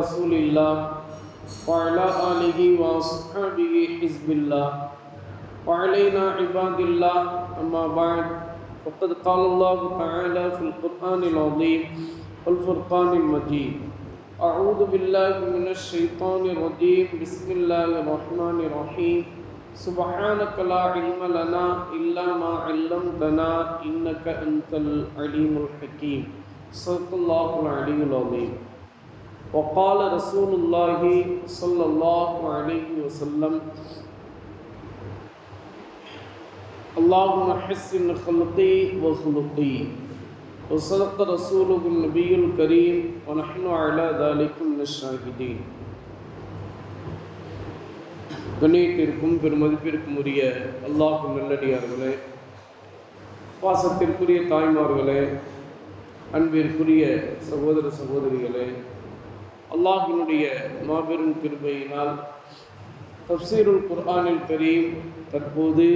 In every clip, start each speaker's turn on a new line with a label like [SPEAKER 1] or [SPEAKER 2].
[SPEAKER 1] رسول الله وعلى آله وصحبه حزب الله وعلينا عباد الله أما بعد فقد قال الله تعالى في القرآن العظيم والفرقان المجيد أعوذ بالله من الشيطان الرجيم بسم الله الرحمن الرحيم سبحانك لا علم لنا إلا ما علمتنا إنك أنت العليم الحكيم صدق الله العلي العظيم وقال رسول الله صلى الله عليه وسلم اللهم حسن خلقي وخلقي وصدق رسوله النبي الكريم ونحن على ذلك من الشاهدين. கண்ணியத்திற்கும் பெருமதிப்பிற்கும் உரிய அல்லாஹ் நல்லடியார்களே, பாசத்திற்குரிய தாய்மார்களே, அன்பிற்குரிய சகோதர சகோதரிகளே, அல்லாஹினுடைய மாபெரும் கிருபையினால் தஃப்சீருல் குர்ஆனில் கரீம் தற்போது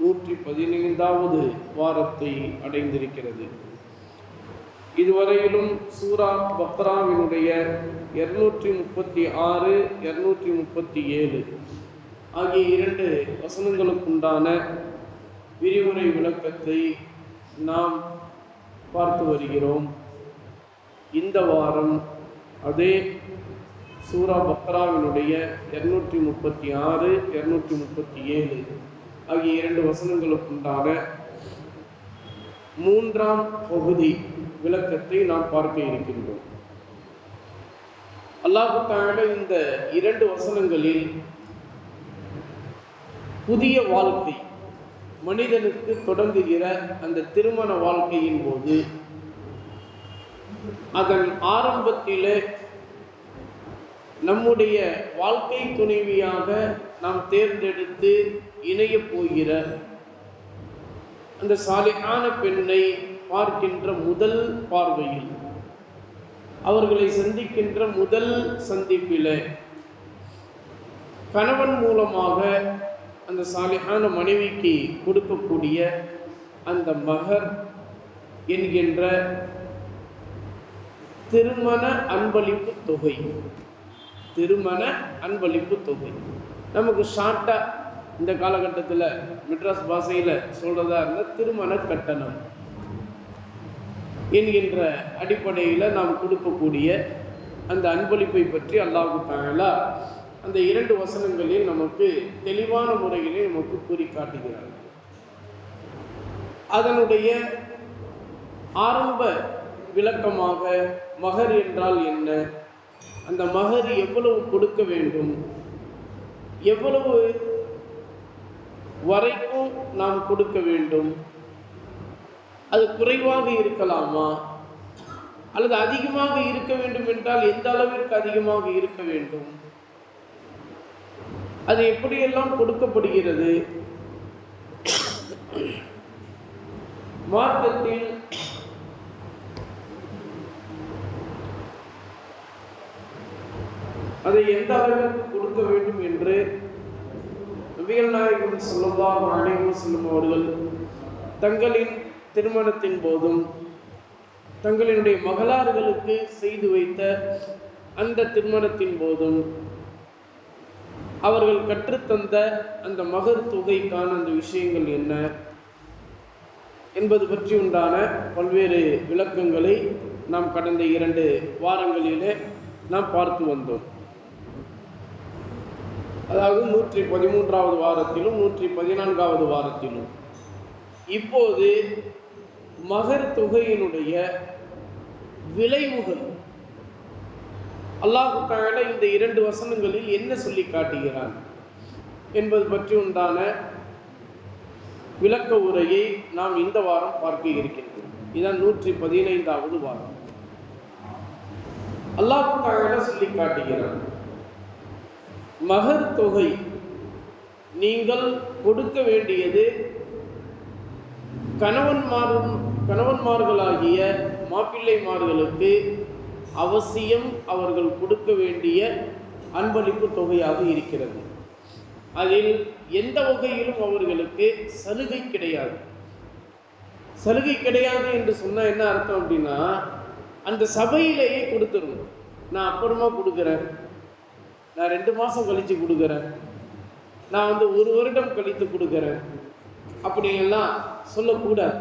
[SPEAKER 1] 115வது வாரத்தை அடைந்திருக்கிறது. இதுவரையிலும் சூரா பக்ராவினுடைய 236, 237 ஆகிய 2 வசனங்களுக்குண்டான விரிவுரை விளக்கத்தை நாம் பார்த்து வருகிறோம். இந்த வாரம் அதே சூரா பக்ராவினுடைய 236, 237 ஆகிய 2 வசனங்களுக்குண்டான 3ஆம் பகுதி விளக்கத்தை நாம் பார்க்க இருக்கின்றோம். அல்லாஹ் தஆலா இந்த 2 வசனங்களில் புதிய வாழ்க்கை மனிதனுக்கு தொடங்குகிற அந்த திருமண வாழ்க்கையின் போது அதன் ஆரம்பத்திலே நம்முடைய வாழ்க்கை துணைவியாக நாம் தேர்ந்தெடுத்து இணைய போகிற அந்த சாலிஹான பெண்ணை பார்க்கின்ற முதல் பார்வையில், அவர்களை சந்திக்கின்ற முதல் சந்திப்பிலே கணவன் மூலமாக அந்த சாலிஹான மனைவிக்கு கொடுக்கக்கூடிய அந்த மகர் என்கின்ற திருமண அன்பளிப்பு தொகை, திருமண அன்பளிப்பு தொகை நமக்கு ஷார்ட்டா இந்த காலகட்டத்தில் மெட்ராஸ் பாஷையில் சொல்றதா இருந்தால் திருமண கட்டணம் என்கின்ற அடிப்படையில் நாம் கொடுக்கக்கூடிய அந்த அன்பளிப்பை பற்றி அல்லாஹ் தஆலா அந்த 2 வசனங்களில் நமக்கு தெளிவான முறையிலே நமக்கு கூறி காட்டுகிறார். அதனுடைய ஆரம்ப விளக்கமாக மகர் என்றால் என்ன, அந்த மகர் எவ்வளவு கொடுக்க வேண்டும், எவ்வளவு வரைக்கும் நாம் கொடுக்க வேண்டும், அது குறைவாக இருக்கலாமா அல்லது அதிகமாக இருக்க வேண்டும் என்றால் எந்த அளவிற்கு அதிகமாக இருக்க வேண்டும், அது எப்படியெல்லாம் கொடுக்கப்படுகிறது, மார்க்கத்தில் அதை எந்த அளவிற்கு கொடுக்க வேண்டும் என்று நபிகள் நாயகம் ஸல்லல்லாஹு அலைஹி வஸல்லம் அவர்கள் தங்களின் திருமணத்தின் போதும் தங்களினுடைய மகளார்களுக்கு செய்து வைத்த அந்த திருமணத்தின் போதும் அவர்கள் கற்றுத்தந்த அந்த மகர் தொகைக்கான அந்த விஷயங்கள் என்ன என்பது பற்றி உண்டான பல்வேறு விளக்கங்களை நாம் கடந்த 2 வாரங்களிலே நாம் பார்த்து வந்தோம். அதாவது 113வது வாரத்திலும் 114வது வாரத்திலும். இப்போது மகர் தொகையினுடைய விளைவுகள் அல்லாஹ் தஆலா இந்த 2 வசனங்களில் என்ன சொல்லி காட்டுகிறான் என்பது பற்றி உண்டான விளக்க உரையை நாம் இந்த வாரம் பார்க்க இருக்கின்றோம். இதான் 115வது வாரம். அல்லாஹ் தஆலா சொல்லி காட்டுகிறான், மகர் தொகை நீங்கள் கொடுக்க வேண்டியது கணவன்மார்களாகிய மாப்பிள்ளைமார்களுக்கு அவசியம் அவர்கள் கொடுக்க வேண்டிய அன்பளிப்பு தொகையாக இருக்கிறது. அதில் எந்த வகையிலும் அவர்களுக்கு சலுகை கிடையாது. சலுகை கிடையாது என்று சொன்னால் என்ன அர்த்தம் அப்படின்னா, அந்த சபையிலேயே கொடுத்துருங்க. நான் அப்புறமா கொடுக்குறேன், நான் 2 மாதம் கழித்து கொடுக்குறேன், நான் 1 வருடம் கழித்து கொடுக்குறேன் அப்படியெல்லாம் சொல்லக்கூடாது.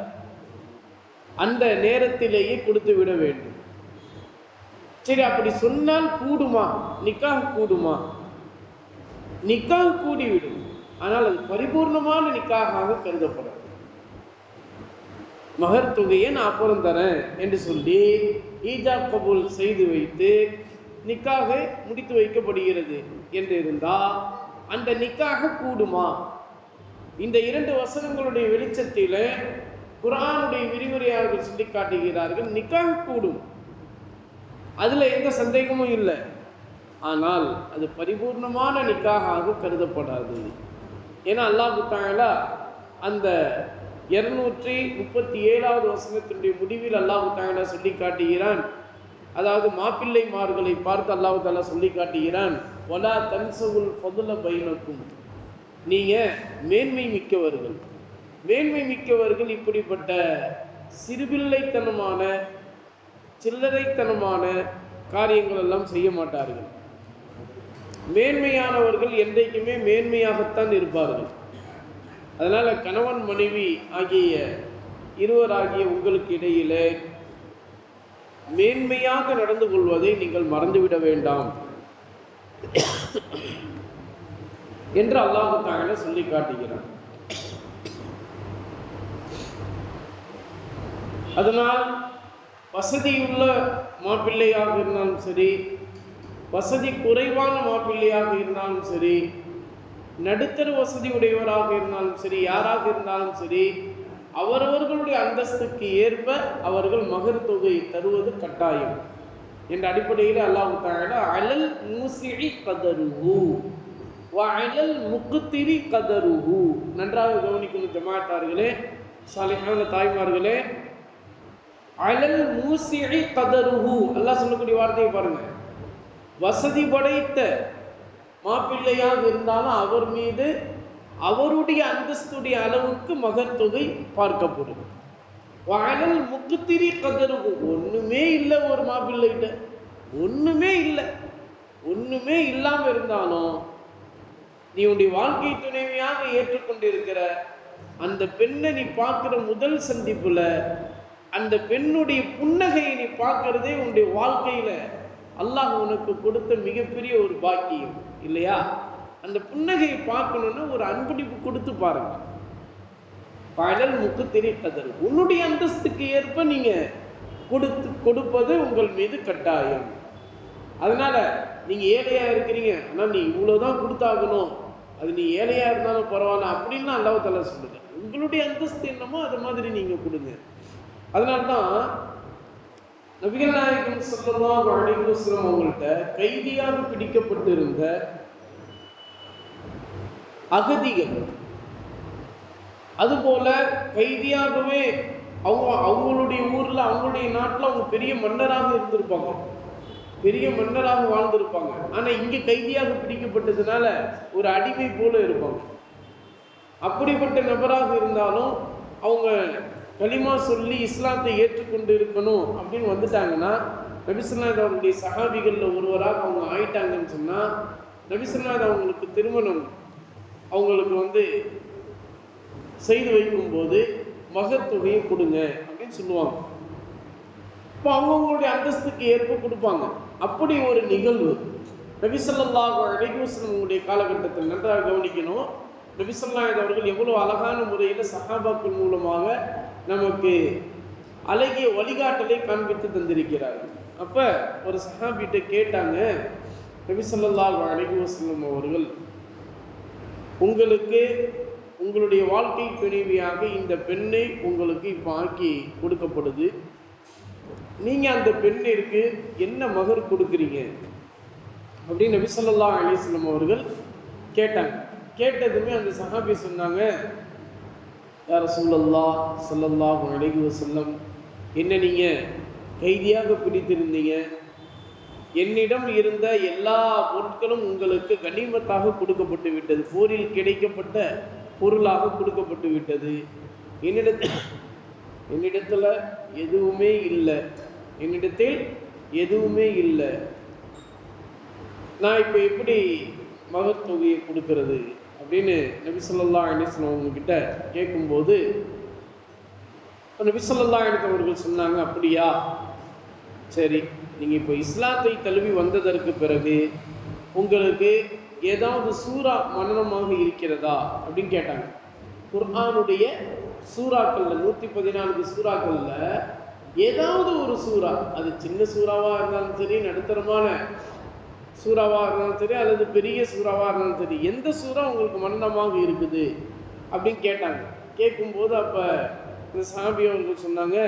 [SPEAKER 1] அந்த நேரத்திலேயே கொடுத்து விட வேண்டும். சரி, அப்படி சொன்னால் கூடுமா? நிக்காஹ் கூடுமா? நிக்காஹ் கூடிவிடும். ஆனால் அது பரிபூர்ணமான நிக்காகாக கருதப்படும். மகர் தொகையை நான் அப்புறம் தரேன் என்று சொல்லி ஈஜாப் கபூல் செய்து வைத்து நிக்காக முடித்து வைக்கப்படுகிறது என்று இருந்தால் அந்த நிக்காக கூடுமா? இந்த 2 வசனங்களுடைய வெளிச்சத்தில் குர்ஆனுடைய விரிவுரையாளர்கள் சொல்லி காட்டுகிறார்கள், நிக்காக கூடும், அதில் எந்த சந்தேகமும் இல்லை. ஆனால் அது பரிபூர்ணமான நிக்காக கருதப்படாது. ஏன்னா அல்லாஹ் தஆலா அந்த 237வது வசனத்தினுடைய முடிவில் அல்லாஹ் தஆலா சொல்லி காட்டுகிறான், அதாவது மாப்பிள்ளைமார்களை பார்த்து அல்லாஹ் தஆலா சொல்லி காட்டுகிறான், வலா தன்சவுல் ஃபதுல பைனக்கும், நீங்கள் மேன்மை மிக்கவர்கள். மேன்மை மிக்கவர்கள் இப்படிப்பட்ட சிறுபிள்ளைத்தனமான சில்லறைத்தனமான காரியங்கள் எல்லாம் செய்ய மாட்டார்கள். மேன்மையானவர்கள் என்றைக்குமே மேன்மையாகத்தான் இருப்பார்கள். அதனால் கணவன் மனைவி ஆகிய இருவராகிய உங்களுக்கு இடையிலே மேன்மையாக நடந்து கொள்வதை நீங்கள் மறந்துவிட வேண்டாம் என்று அல்லாஹ் தஆலா சொல்லி காட்டுகிறான். அதனால் வசதியுள்ள மாப்பிள்ளையாக இருந்தாலும் சரி, வசதி குறைவான மாப்பிள்ளையாக இருந்தாலும் சரி, நடுத்தர வசதி உடையவராக இருந்தாலும் சரி, யாராக இருந்தாலும் சரி, அவரவர்களுடைய அந்தஸ்துக்கு ஏற்ப அவர்கள் மகர் தொகை தருவது கட்டாயம் என்ற அடிப்படையில் அல்லாஹ் தஆலா அலல் மூசிஇ கதருஹு வ அலல் முக்திரி கதருஹு, நன்றாக கவனிக்கணும் ஜமாஅத்தார்களே, சாலிஹான தாய்மார்களே. அலல் மூசிஇ கதருஹு, அல்லாஹ் சொல்லக்கூடிய வார்த்தையை பாருங்க. வசதி படைத்த மாப்பிள்ளையாக இருந்தாலும் அவர் மீது அவருடைய அந்தஸ்துடைய அளவுக்கு மகர் தொகை பார்க்கப்படும். அலல் முக்திரி கதருஹு, ஒண்ணுமே இல்லை ஒரு மாப்பிள்ளைகிட்ட, ஒண்ணுமே இல்லை, ஒண்ணுமே இல்லாமல் இருந்தாலும் நீ உன்னுடைய வாழ்க்கை துணைவியாக ஏற்றுக்கொண்டிருக்கிற அந்த பெண்ணை நீ பார்க்கிற முதல் சந்திப்புல அந்த பெண்ணுடைய புன்னகையை நீ பார்க்கறதே உன்னுடைய வாழ்க்கையில அல்லாஹ் உனக்கு கொடுத்த மிகப்பெரிய ஒரு பாக்கியம் இல்லையா? அந்த புன்னகையை பார்க்கணும்னா ஒரு அன்பளிப்பு கொடுத்து பாருங்க. பாடல் முக்கு தெரிவிப்பதல் உன்னுடைய அந்தஸ்துக்கு ஏற்ப நீங்க கொடுப்பது உங்கள் மீது கட்டாயம். அதனால நீங்க ஏழையா இருக்கிறீங்க, ஆனா நீ இவ்வளவுதான் கொடுத்தாகணும், அது நீ ஏழையா இருந்தாலும் பரவாயில்ல அப்படின்னு அல்லாஹ் தஆலா சொல்லுங்க. உங்களுடைய அந்தஸ்து என்னமோ அது மாதிரி நீங்க கொடுங்க. அதனால்தான் நபிகள் நாயகம் ஸல்லல்லாஹு அலைஹி வஸல்லம் அவங்கள்ட்ட கைதியாக பிடிக்கப்பட்டிருந்த அகதிகள், அதுபோல கைதியாகவே அவங்களுடைய ஊர்ல அவங்களுடைய நாட்டில் அவங்க பெரிய மன்னராக இருந்திருப்பாங்க, பெரிய மன்னராக வாழ்ந்திருப்பாங்க. ஆனா இங்க கைதியாக பிடிக்கப்பட்டதுனால ஒரு அடிமை போல இருப்பாங்க. அப்படிப்பட்ட நபராக இருந்தாலும் அவங்க கலிமா சொல்லி இஸ்லாத்தை ஏற்றுக்கொண்டு இருக்கணும் அப்படின்னு வந்துட்டாங்கன்னா, நபி ஸல்லல்லாஹு அவருடைய சஹாபிகள்ல ஒருவராக அவங்க ஆயிட்டாங்கன்னு சொன்னா, நபி ஸல்லல்லாஹு அவங்களுக்கு திருமணம் அவங்களுக்கு செய்து வைக்கும்போது மகர் தொகையை கொடுங்க அப்படின்னு சொல்லுவாங்க. இப்போ அவங்களுடைய அந்தஸ்துக்கு ஏற்ப கொடுப்பாங்க. அப்படி ஒரு நிகழ்வு நபி ஸல்லல்லாஹு அலைஹி வஸல்லம் காலகட்டத்தில் நன்றாக கவனிக்கணும். நபி ஸல்லல்லாஹு அவர்கள் எவ்வளவு அழகான முறையில் சஹாபாக்கள் மூலமாக நமக்கு அழகிய வழிகாட்டலை காண்பித்து தந்திருக்கிறார்கள். அப்ப ஒரு சஹாபிட்ட கேட்டாங்க, நபி ஸல்லல்லாஹு அலைஹி வஸல்லம் அவர்கள், உங்களுக்கு உங்களுடைய வாழ்க்கை துணைவியாக இந்த பெண்ணை உங்களுக்கு இப்போ ஆக்கி கொடுக்கப்படுது, நீங்க அந்த பெண்ணிற்கு என்ன மகர் கொடுக்குறீங்க அப்படின்னு நபி ஸல்லல்லாஹு அலைஹி வஸல்லம் அவர்கள் கேட்டாங்க. கேட்டதுமே அந்த சஹாபி சொன்னாங்க, யா ரசூலல்லாஹ் ஸல்லல்லாஹு அலைஹி வஸல்லம், என்ன நீங்க கைதியாக பிடித்திருந்தீங்க, என்னிடம் இருந்த எல்லா பொருட்களும் உங்களுக்கு கனிமத்தாக கொடுக்கப்பட்டு விட்டது, போரில் கிடைக்கப்பட்ட பொருளாக கொடுக்கப்பட்டு விட்டது, என்னிடத்தில் எதுவுமே இல்லை, என்னிடத்தில் எதுவுமே இல்லை, நான் இப்போ எப்படி மகர் தொகையை கொடுக்கறது அப்படின்னு நபி ஸல்லல்லாஹு அலைஹி வஸல்லம் அவங்க கிட்ட கேட்கும்போது நபி ஸல்லல்லாஹு அலைஹி வஸல்லம் அவர்கள் சொன்னாங்க, அப்படியா, சரி, நீங்கள் இப்போ இஸ்லாத்தை தழுவி வந்ததற்கு பிறகு உங்களுக்கு ஏதாவது சூரா மனனமாக இருக்கிறதா அப்படின்னு கேட்டாங்க. குர்ஆனுடைய சூறாக்களில் 114 சூறாக்களில் ஏதாவது ஒரு சூறா, அது சின்ன சூறாவாக இருந்தாலும் சரி, நடுத்தரமான சூறாவாக இருந்தாலும் சரி, அல்லது பெரிய சூறாவாக இருந்தாலும் சரி, எந்த சூறா உங்களுக்கு மனனமாக இருக்குது அப்படின்னு கேட்டாங்க. கேட்கும்போது அப்போ இந்த சஹாபி அவர்கள் சொன்னாங்க,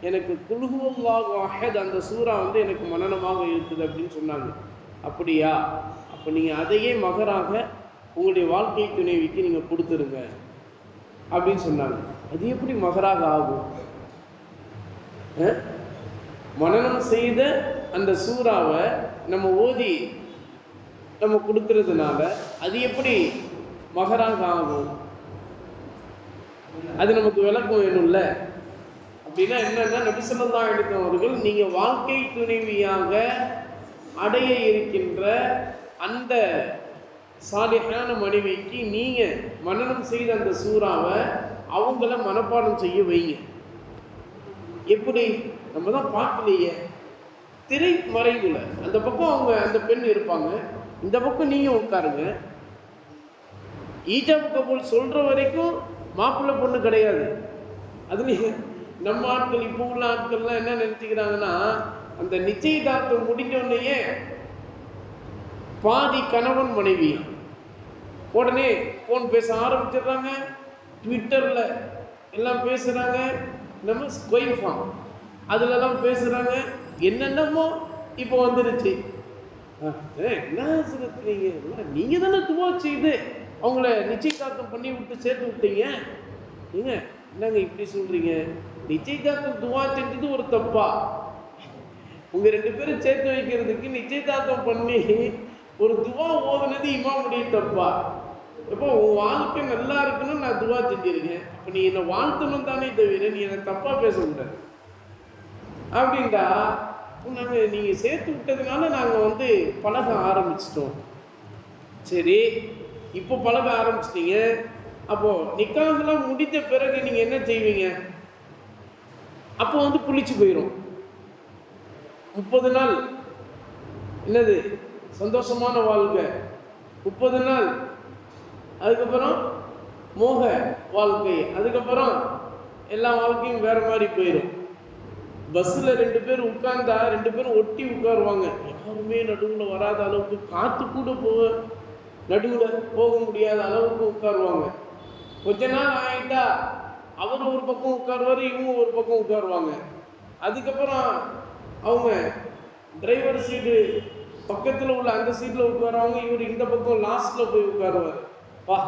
[SPEAKER 1] எனக்கு குல் ஹுவல்லாஹு அஹத் அந்த சூறா வந்து எனக்கு மனனமாக இருக்குது அப்படின்னு சொன்னாங்க. அப்படியா, அப்போ நீங்கள் அதையே மகராக உங்களுடைய வாழ்க்கை துணைவிக்கு நீங்கள் கொடுத்துருங்க அப்படின்னு சொன்னாங்க. அது எப்படி மகராக ஆகும்? மனனம் செய்த அந்த சூறாவை நம்ம ஓதி நம்ம கொடுக்கறதுனால அது எப்படி மகராக ஆகும்? அது நமக்கு விளக்கம் வேணும்ல. அப்படின்னா என்னன்னா, நபி ஸல்லல்லாஹு அலைஹி வஸல்லம் அவர்கள் நீங்கள் வாழ்க்கை துணைவியாக அடைய இருக்கின்ற அந்த சாலிஹான மனைவிக்கு நீங்கள் மனனம் செய்த அந்த சூறாவை அவங்கள மனப்பாடம் செய்ய வைங்க. எப்படி? நம்ம தான் பார்க்கலையே, திரை மறைவுல அந்த பக்கம் அவங்க அந்த பெண் இருப்பாங்க, இந்த பக்கம் நீங்கள் உட்காருங்க. ஈஜாப் கபூல் சொல்கிற வரைக்கும் மாப்பிள்ளை பொண்ணு கிடையாது. அதுலேயும் நம்ம ஆட்கள், இப்போ உள்ள ஆட்கள்லாம் என்ன நினச்சிக்கிறாங்கன்னா, அந்த நிச்சயதார்த்தம் முடிஞ்சோடனேயே பாதி கணவன் மனைவி உடனே ஃபோன் பேச ஆரம்பிச்சிடுறாங்க, ட்விட்டரில் எல்லாம் பேசுகிறாங்க, நம்ம ஸ்கொயர் ஃபார்ம் அதிலெல்லாம் பேசுகிறாங்க, என்னென்னமோ இப்போ வந்துருச்சு. என்ன சொல்லுறீங்க, நீங்கள் தானே துவா செய்து அவங்கள நிச்சயதார்த்தம் பண்ணி விட்டு சேர்த்து விட்டீங்க, ஏங்க என்னங்க இப்படி சொல்கிறீங்க? நிச்சயதார்த்தம் துவா செஞ்சது ஒரு தப்பா? உங்கள் 2 பேரும் சேர்த்து வைக்கிறதுக்கு நிச்சயதார்த்தம் பண்ணி ஒரு துவா ஓதுனது இமாமுடைய தப்பா? எப்போ உன் வாழ்க்கை நல்லா இருக்குன்னு நான் துவா செஞ்சிருக்கேன், அப்போ நீ என்னை வாழ்த்தணும் தானே தவிர நீ என்னை தப்பாக பேசக்கூடாது அப்படின்டா. நாங்கள் நீங்கள் சேர்த்து விட்டதுனால நாங்கள் வந்து பழக ஆரம்பிச்சிட்டோம். சரி, இப்போ பழக ஆரம்பிச்சிட்டீங்க, அப்போது நிக்காஹெல்லாம் முடித்த பிறகு நீங்கள் என்ன செய்வீங்க? அப்போ வந்து புளிச்சு போயிடும். 30 நாள் என்னது சந்தோஷமான வாழ்க்கை, 30 நாள், அதுக்கப்புறம் மோக வாழ்க்கை, அதுக்கப்புறம் எல்லா வாழ்க்கையும் வேற மாதிரி போயிடும். பஸ்ஸில் 2 பேர் உட்கார்ந்தா 2 பேரும் ஒட்டி உட்காருவாங்க, யாருமே நடுவில் வராத அளவுக்கு, காற்று கூட நடுவில் போக முடியாத அளவுக்கு உட்காருவாங்க. கொஞ்ச நாள் ஆகிட்டா அவர் ஒரு பக்கம் உட்காருவார், இவங்க ஒரு பக்கம் உட்காருவாங்க. அதுக்கப்புறம் அவங்க டிரைவர் சீட்டு பக்கத்தில் உள்ள அந்த சீட்டில் உட்காருவாங்க, இவர் இந்த பக்கம் லாஸ்ட்டில் போய் உட்காருவார். வா,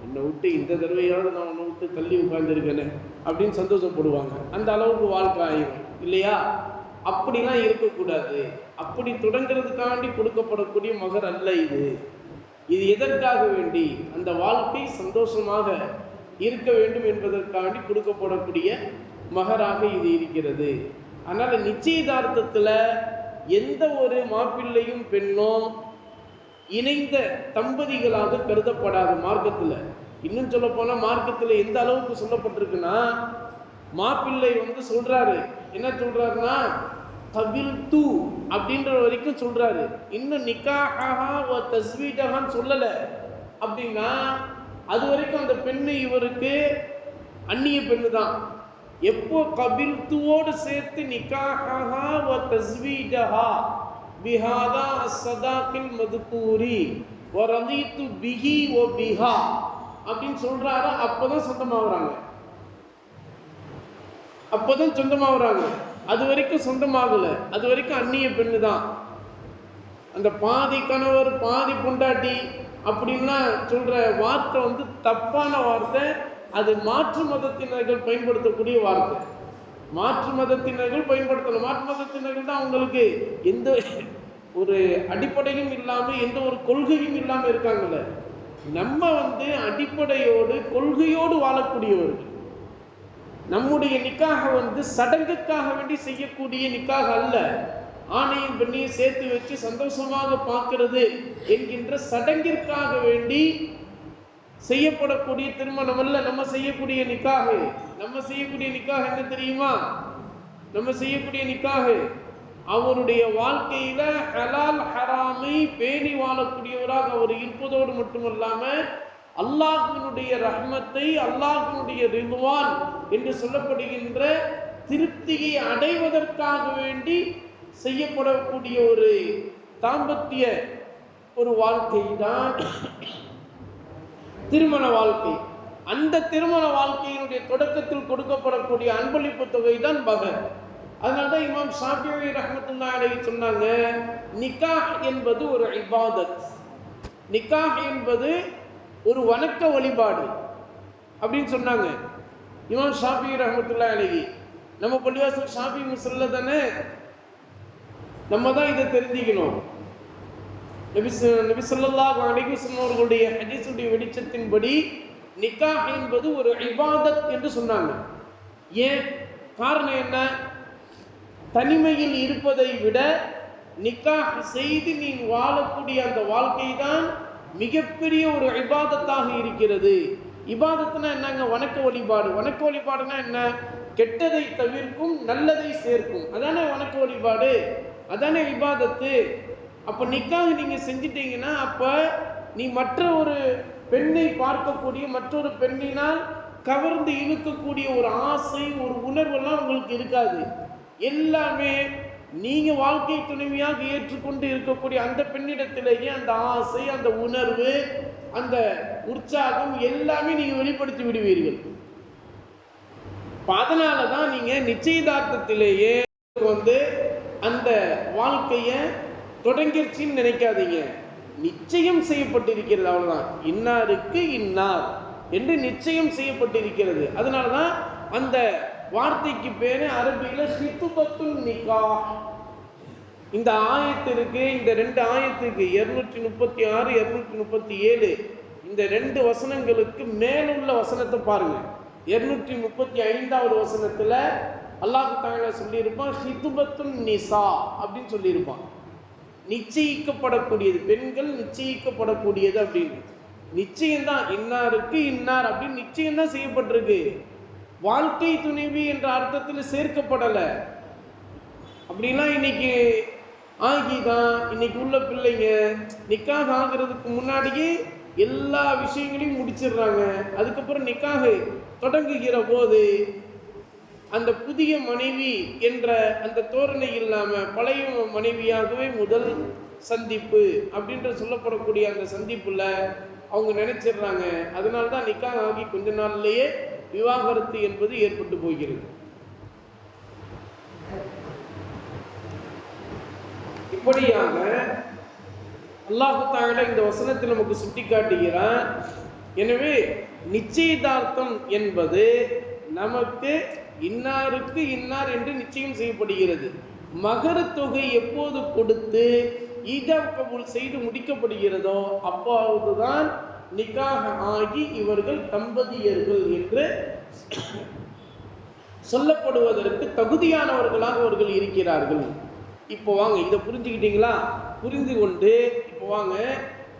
[SPEAKER 1] என்னை விட்டு இந்த தடவையாவது நான் உன்னை விட்டு தள்ளி உட்கார்ந்துருக்கேனே அப்படின்னு சந்தோஷப்படுவாங்க. அந்த அளவுக்கு வாழ்க்கை ஆயிடும் இல்லையா? அப்படிலாம் இருக்கக்கூடாது. அப்படி தொடங்கிறதுக்காண்டி கொடுக்கப்படக்கூடிய மகர் அல்ல இது. இது எதற்காக வேண்டி? அந்த வாழ்க்கை சந்தோஷமாக இருக்க வேண்டும் என்பதற்காண்டி கொடுக்கப்படக்கூடிய மகராக இது இருக்கிறது. அதனால் நிச்சயதார்த்தத்தில் எந்த ஒரு மாப்பிள்ளையும் பெண்ணும் இணைந்த தம்பதிகளாக கருதப்படாது மார்க்கத்தில். இன்னும் சொல்ல போனால் மார்க்கத்தில் எந்த அளவுக்கு சொல்லப்பட்டிருக்குன்னா, மாப்பிள்ளை வந்து சொல்றாரு, என்ன சொல்றாருன்னா கபில் தூ அப்படின்ற வரைக்கும் சொல்றாரு. இன்னும் நிக்காஹா வ தஸ்வீஜஹான்னு சொல்லலை. அப்படின்னா அது வரைக்கும் அந்த பெண்ணு இவருக்கு அந்நிய பெண்ணு தான். எப்போ கபில் தூவோடு சேர்த்து நிக்காஹா வ தஸ்வீஜஹா பிஹாதா அஸ்ஸதாகில் மதுகூரி வ ரதீது பிஹி வ பிஹா அப்படின்னு சொல்றாரு, அப்போதான் சொந்தமாகறாங்க. அப்போதான் சொந்தமாகறாங்க. அது வரைக்கும் சொந்தமாகலை, அது வரைக்கும் அந்நிய பெண்ணு தான். அந்த பாதி கணவர் பாதி பொண்டாட்டி அப்படின்லாம் சொல்ற வார்த்தை வந்து தப்பான வார்த்தை. அது மாற்று மதத்தினர்கள் பயன்படுத்தக்கூடிய வார்த்தை. மாற்று மதத்தினர்கள் பயன்படுத்தணும். மாற்று மதத்தினர்கள் தான் அவங்களுக்கு எந்த ஒரு அடிப்படையும் இல்லாமல் எந்த ஒரு கொள்கையும் இல்லாமல் இருக்காங்கல்ல. நம்ம வந்து அடிப்படையோடு கொள்கையோடு வாழக்கூடியவர்கள். நம்முடைய நிக்காக வந்து சடங்குக்காக வேண்டி செய்யக்கூடிய நிக்காக அல்ல. ஆணையும் பெண்ணையும் சேர்த்து வச்சு சந்தோஷமாக பார்க்கிறது என்கின்ற சடங்கிற்காக வேண்டி செய்யப்படக்கூடிய திருமணம் அல்ல நம்ம செய்யக்கூடிய நிக்காக. நம்ம செய்யக்கூடிய நிக்காக என்ன தெரியுமா? நம்ம செய்யக்கூடிய நிக்காக அவருடைய வாழ்க்கையில ஹலால் ஹராமை பேணி வாழக்கூடியவராக அவர் இருப்பதோடு மட்டுமல்லாம அல்லாஹ்வினுடைய ரஹ்மத்தை, அல்லாஹ்வினுடைய ரிதுவான் என்று சொல்லப்படுகின்ற திருப்தியை அடைவதற்காக வேண்டி செய்யப்படக்கூடிய ஒரு தாம்பத்திய ஒரு வாழ்க்கை தான் திருமண வாழ்க்கை. அந்த திருமண வாழ்க்கையினுடைய தொடக்கத்தில் கொடுக்கப்படக்கூடிய அன்பளிப்பு தொகை தான் மகர். அதனால்தான் இமாம் ஷாஃபிஈ ரஹ்மத்துல்லாஹி அலைஹி சொன்னாங்க, நிக்காஹ் என்பது ஒரு இபாதத், நிக்காஹ் என்பது ஒரு வணக்க வழிபாடு அப்படின்னு சொன்னாங்க இமாம் ஷாஃபிஈ ரஹ்மத்துல்லாஹி அலைஹி. நம்ம பள்ளிவாசல் ஷாஃபிஈ முஸ்ல்ல தானே, நம்ம தான் இதை தெரிஞ்சுக்கணும். நபி ஸல்லல்லாஹு அலைஹி வஸல்லம் அவர்களுடைய ஹதீஸுடைய வெளிச்சத்தின்படி நிக்காஹ் என்பது ஒரு இபாதத் என்று சொன்னாங்க. ஏன்? காரணம் என்ன? தனிமையில் இருப்பதை விட நிக்காஹ் செய்து நீ வாழக்கூடிய அந்த வாழ்க்கை தான் மிகப்பெரிய ஒரு இபாதத்தாக இருக்கிறது. இபாதத்துனா என்னங்க? வணக்க வழிபாடு. வணக்க வழிபாடுனா என்ன? கெட்டதை தவிர்க்கும், நல்லதை சேர்க்கும். அதானே வணக்க வழிபாடு, அதானே இபாதத்து. அப்போ நிக்காஹ் நீங்க செஞ்சிட்டீங்கன்னா அப்ப நீ மற்ற ஒரு பெண்ணை பார்க்கக்கூடிய, மற்றொரு பெண்ணினால் கவர்ந்து இழுக்கக்கூடிய ஒரு ஆசை, ஒரு உணர்வெல்லாம் உங்களுக்கு இருக்காது. எல்லாமே நீங்க வாழ்க்கை துணைவியாக ஏற்றுக்கொண்டு இருக்கக்கூடிய அந்த பெண்ணிடத்திலேயே அந்த ஆசை, அந்த உணர்வு, அந்த உற்சாகம் எல்லாமே நீங்க வெளிப்படுத்தி விடுவீர்கள். அதனாலதான் நீங்க நிச்சயதார்த்தத்திலேயே அந்த வாழ்க்கைய தொடங்கிருச்சின்னு நினைக்காதீங்க. நிச்சயம் செய்யப்பட்டிருக்கிறது, அவ்வளவுதான். இன்னாருக்கு இன்னார் என்று நிச்சயம் செய்யப்பட்டிருக்கிறது. அதனாலதான் அந்த வார்த்தைக்கு பேரு அரபியில ஹித்பத்துன் நிக்காஹ். இந்த ஆயத்திற்கு, இந்த 2 ஆயத்துக்கு 236 237 இந்த 2 வசனங்களுக்கு மேலுள்ள வசனத்தை பாருங்க. 235வது வசனத்துல அல்லாஹ் தஆலா சொல்லியிருப்பான் ஹித்பத்துன் நிசா அப்படின்னு சொல்லியிருப்பான். நிச்சயிக்கப்படக்கூடியது, பெண்கள் நிச்சயிக்கப்படக்கூடியது அப்படின்னு. நிச்சயம்தான், இன்னாருக்கு இன்னார் அப்படின்னு நிச்சயம்தான் செய்யப்பட்டிருக்கு. வாழ்க்கை துணைவி என்ற அர்த்தத்தில் சேர்க்கப்படல. அப்படின்னா இன்னைக்கு ஆகிதான் இன்னைக்கு உள்ள பிள்ளைங்க நிக்காஹ் ஆகிறதுக்கு முன்னாடியே எல்லா விஷயங்களையும் முடிச்சிடுறாங்க. அதுக்கப்புறம் நிக்காஹ் தொடங்குகிற போது அந்த புதிய மனைவி என்ற அந்த தோரணை இல்லாம பழைய மனைவியாகவே முதல் சந்திப்பு அப்படின்ற சொல்லப்படக்கூடிய அந்த சந்திப்புல அவங்க நினைச்சிடுறாங்க. அதனால்தான் நிக்காஹ் ஆகி கொஞ்ச நாள்லயே விவாகரத்து என்பது ஏற்பட்டு போகிறது. இப்படியாக அல்லாஹ் தஆலா இந்த வசனத்தில் நமக்கு சுட்டி காட்டுகிறான். எனவே நிச்சயதார்த்தம் என்பது நமக்கு இன்னாருக்கு இன்னார் என்று நிச்சயம் செய்யப்படுகிறது. மகர தொகை எப்போது கொடுத்து ஈஜாப் கபூல் செய்து முடிக்கப்படுகிறதோ அப்போதுதான் நிக்காஹ் ஆகி இவர்கள் தம்பதியர்கள் என்று சொல்லப்படுவதற்கு தகுதியானவர்களாக அவர்கள் இருக்கிறார்கள். இப்போ வாங்க, இதை புரிஞ்சுக்கிட்டீங்களா? புரிந்து கொண்டு இப்போ வாங்க,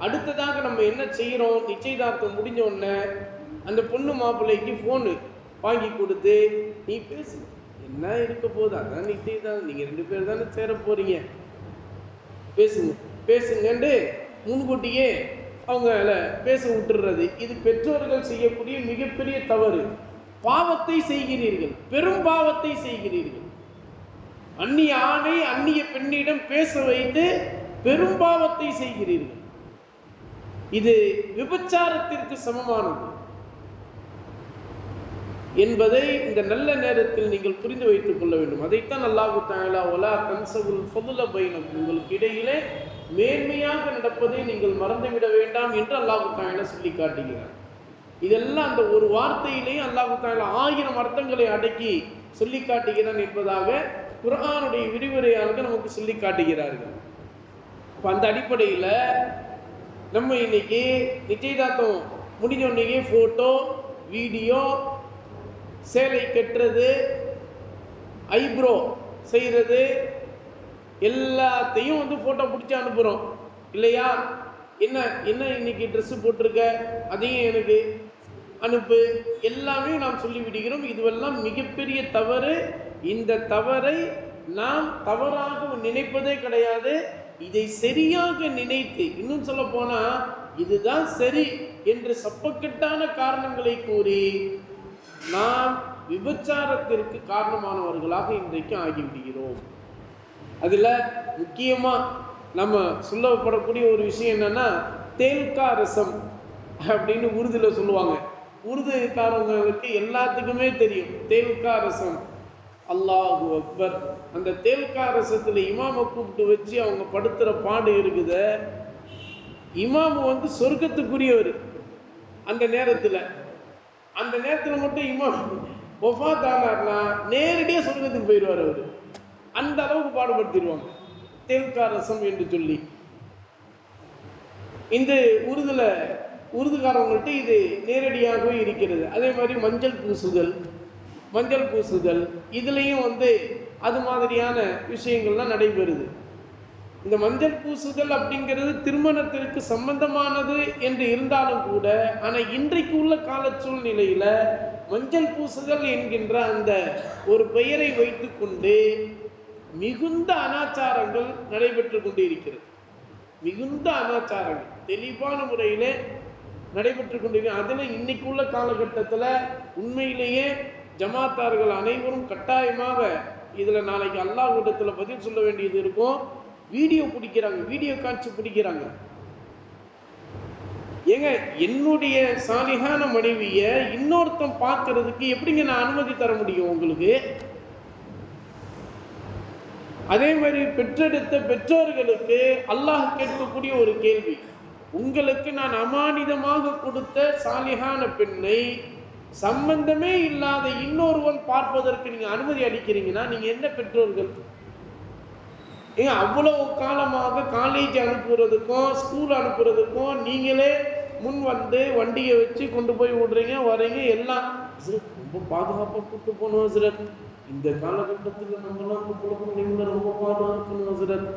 [SPEAKER 1] அடுத்ததாக நம்ம என்ன செய்யறோம்? நிச்சயதார்த்தம் முடிஞ்ச உடனே அந்த பொண்ணு மாப்பிள்ளைக்கு போனு வாங்கி கொடுத்து, நீ பேசு, என்ன இருக்க போகுது, அதான் நிச்சயதார்த்தம், நீங்க 2 பேர் தானே சேர போறீங்க, பேசுங்க பேசுங்கன்னு முன்கூட்டியே அவங்கள பேச விட்டுறது. இது பெற்றோர்கள் செய்யக்கூடிய மிகப்பெரிய தவறு. பாவத்தை செய்கிறீர்கள், பெரும் பாவத்தை செய்கிறீர்கள். அந்நிய ஆணை அந்நிய பெண்ணிடம் பேச வைத்து பெரும் பாவத்தை செய்கிறீர்கள். இது விபச்சாரத்திற்கு சமமானது என்பதை இந்த நல்ல நேரத்தில் நீங்கள் புரிந்து வைத்துக் கொள்ள வேண்டும். அதைத்தான் அல்லாஹ் தஆலா வலா தன்ஸவுல் ஃபதுல பைனக்கும், உங்களுக்கு இடையிலே மேன்மையாக நடப்பதை நீங்கள் மறந்துவிட வேண்டாம் என்று அல்லாஹ் தஆலா சொல்லி காட்டுகிறார். இதெல்லாம் அந்த ஒரு வார்த்தையிலேயே அல்லாஹ் தஆலா 1000 அர்த்தங்களை அடக்கி சொல்லி காட்டுகிறான் என்பதாக குர்ஆனுடைய விரிவுரையாளர்கள் நமக்கு சொல்லி காட்டுகிறார்கள். அந்த அடிப்படையில் நம்ம இன்னைக்கு நிச்சயதார்த்தம் முடிஞ்ச உடனே போட்டோ வீடியோ, சேலை கட்டுறது, ஐப்ரோ செய்கிறது, எல்லாத்தையும் வந்து ஃபோட்டோ பிடிச்சி அனுப்புகிறோம் இல்லையா? என்ன என்ன இன்னைக்கு ட்ரெஸ்ஸு போட்டிருக்க, அதையும் எனக்கு அனுப்பு, எல்லாமே நாம் சொல்லிவிடுகிறோம். இதுவெல்லாம் மிகப்பெரிய தவறு. இந்த தவறை நாம் தவறாக நினைப்பதே கிடையாது. இதை சரியாக நினைத்து, இன்னும் சொல்ல போனா இதுதான் சரி என்று சப்பக்கட்டான காரணங்களை கூறி நாம் விபச்சாரத்திற்கு காரணமானவர்களாக இன்றைக்கு ஆகிவிடுகிறோம். அதுல முக்கியமா நம்ம சொல்லப்படக்கூடிய ஒரு விஷயம் என்னன்னா, தேல்கா ரசம் அப்படின்னு உருதுல சொல்லுவாங்க. உருதுக்காரங்களுக்கு எல்லாத்துக்குமே தெரியும் தேல்கா ரசம். அல்லாஹு அக்பர். அந்த தேல்கா ரசத்துல இமாமை கூப்பிட்டு வச்சு அவங்க படுத்துற பாடு இருக்குது. இமாமு வந்து சொர்க்கத்துக்குரியவர். அந்த நேரத்துல மட்டும் இமாம் ஒஃபாத் ஆனார்னா நேரடியா சொர்க்கத்துக்கு போயிடுவார் அவரு. அந்த அளவுக்கு பாடுபடுத்திடுவாங்க தேல்கா ரசம் என்று சொல்லி. இந்த உருதுகாரவங்கள்ட்ட இது நேரடியாகவே இருக்கிறது. அதே மாதிரி மஞ்சள் பூசுதல் இதுலேயும் வந்து அது மாதிரியான விஷயங்கள்லாம் நடைபெறுது. இந்த மஞ்சள் பூசுதல் அப்படிங்கிறது திருமணத்திற்கு சம்பந்தமானது என்று இருந்தாலும் கூட, ஆனால் இன்றைக்கு உள்ள கால சூழ்நிலையில மஞ்சள் பூசுதல் என்கின்ற அந்த ஒரு பெயரை வைத்து கொண்டு மிகுந்த அனாச்சாரங்கள் நடைபெற்று கொண்டு இருக்கிறது. மிகுந்த அனாச்சாரங்கள் தெளிவான முறையிலே நடைபெற்று கொண்டிருக்கிறது. அதில் இன்னைக்கு உள்ள காலகட்டத்தில் உண்மையிலேயே ஜமாத்தார்கள் அனைவரும் கட்டாயமாக இதில் நாளைக்கு அல்லாஹ்விடத்தில் பதில் சொல்ல வேண்டியது இருக்கும். வீடியோ பிடிக்கிறாங்க, வீடியோ காட்சி பிடிக்கிறாங்க. ஏங்க, என்னுடைய சாலிகான மனைவியை இன்னொருத்தன் பார்க்கறதுக்கு எப்படிங்க நான் அனுமதி தர முடியும் உங்களுக்கு? அதே மாதிரி பெற்றெடுத்த பெற்றோர்களுக்கு அல்லாஹ் கேட்கக்கூடிய ஒரு கேள்வி, உங்களுக்கு நான் அமானிதமாக கொடுத்த சாலிகான பெண்ணை சம்பந்தமே இல்லாத இன்னொருவன் பார்ப்பதற்கு நீங்க அனுமதி அளிக்கிறீங்கன்னா நீங்க என்ன பெற்றோர்கள்? ஏங்க, அவ்வளவு காலமாக காலேஜ் அனுப்புறதுக்கும் ஸ்கூல் அனுப்புறதுக்கும் நீங்களே முன் வந்து வண்டியை வச்சு கொண்டு போய் விடுறீங்க, வரீங்க, எல்லாம் ரொம்ப பாதுகாப்பாக கூப்பிட்டு போகணும் ஹசரத். இந்த காலகட்டத்தில் நம்மளாம் நீங்களும் ரொம்ப பாதுகாக்கணும் ஹசரத்.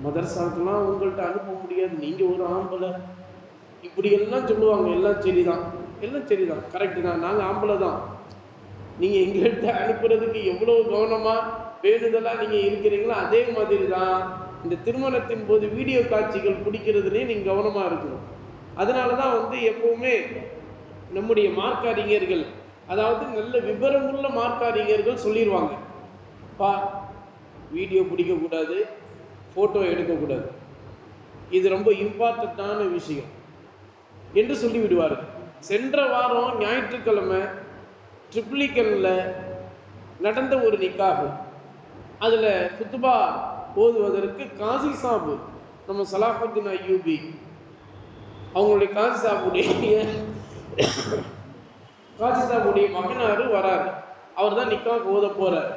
[SPEAKER 1] மதரசாக்கெல்லாம் உங்கள்கிட்ட அனுப்ப முடியாது, நீங்க ஒரு ஆம்பளை, இப்படி எல்லாம் சொல்லுவாங்க. எல்லாம் சரிதான், கரெக்டு தான், நாங்கள் ஆம்பளை தான். நீங்கள் எங்கள்கிட்ட அனுப்புறதுக்கு எவ்வளோ கவனமாக வேண்டுதலாக நீங்கள் இருக்கிறீங்களோ அதே மாதிரி தான் இந்த திருமணத்தின் போது வீடியோ காட்சிகள் பிடிக்கிறதுலேயே நீங்கள் கவனமாக இருக்கணும். அதனால தான் வந்து எப்போவுமே நம்முடைய மார்க்க அறிஞர்கள், அதாவது நல்ல விவரமுள்ள மார்க்க அறிஞர்கள் சொல்லிடுவாங்க, பா வீடியோ பிடிக்கக்கூடாது, ஃபோட்டோ எடுக்கக்கூடாது, இது ரொம்ப இம்பார்ட்டண்ட்டான விஷயம் என்று சொல்லிவிடுவார்கள். சென்ற வாரம் ஞாயிற்றுக்கிழமை ட்ரிப்ளிகனில் நடந்த ஒரு நிக்காஹு, அதில் குத்துபா ஓதுவதற்கு காசி சாபு, நம்ம சலாஹுத்தீன் அய்யூபி அவங்களுடைய காசி சாபுடைய மகனார் வராரு. அவர் தான் நிக்காஹ் ஓத போகிறார்.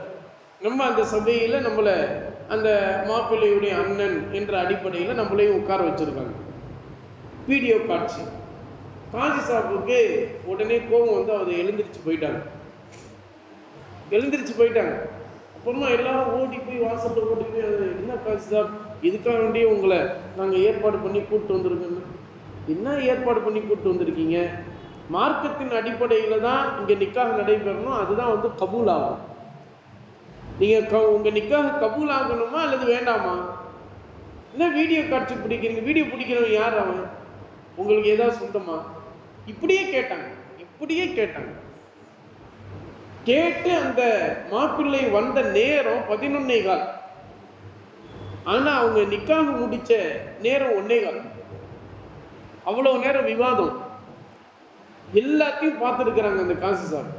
[SPEAKER 1] நம்ம அந்த சபையில் நம்மளை அந்த மாப்பிள்ளையுடைய அண்ணன் என்ற அடிப்படையில் நம்மளையும் உட்கார வச்சுருக்காங்க. வீடியோ காட்சி. காசி சாப்புக்கு உடனே கோபம் வந்து அவர் எழுந்திரிச்சு போயிட்டாங்க. அப்புறமா எல்லாரும் ஓடி போய் வாசலில் ஓடி போய், என்ன காசி சாப், இதுக்காக வேண்டிய உங்களை நாங்கள் ஏற்பாடு பண்ணி கூப்பிட்டு வந்திருக்கோங்க. என்ன ஏற்பாடு பண்ணி கூப்பிட்டு வந்திருக்கீங்க? மார்க்கத்தின் அடிப்படையில் தான் இங்கே நிக்காக நடைபெறணும், அதுதான் வந்து கபூல் ஆகும். நீங்கள் உங்கள் நிக்காக கபூல் ஆகணுமா அல்லது வேண்டாமா? என்ன வீடியோ காட்சி பிடிக்கிறீங்க? வீடியோ பிடிக்கிறவன் யார் அவன்? உங்களுக்கு ஏதாவது சொந்தமா? இப்படியே கேட்டாங்க. கேட்டு அந்த மாப்பிள்ளை வந்த நேரம் 11:15. ஆனால் அவங்க நிக்காக முடிச்ச நேரம் 1:15. அவ்வளவு நேரம் விவாதம். எல்லாத்தையும் பார்த்துருக்குறாங்க. அந்த காசி சார்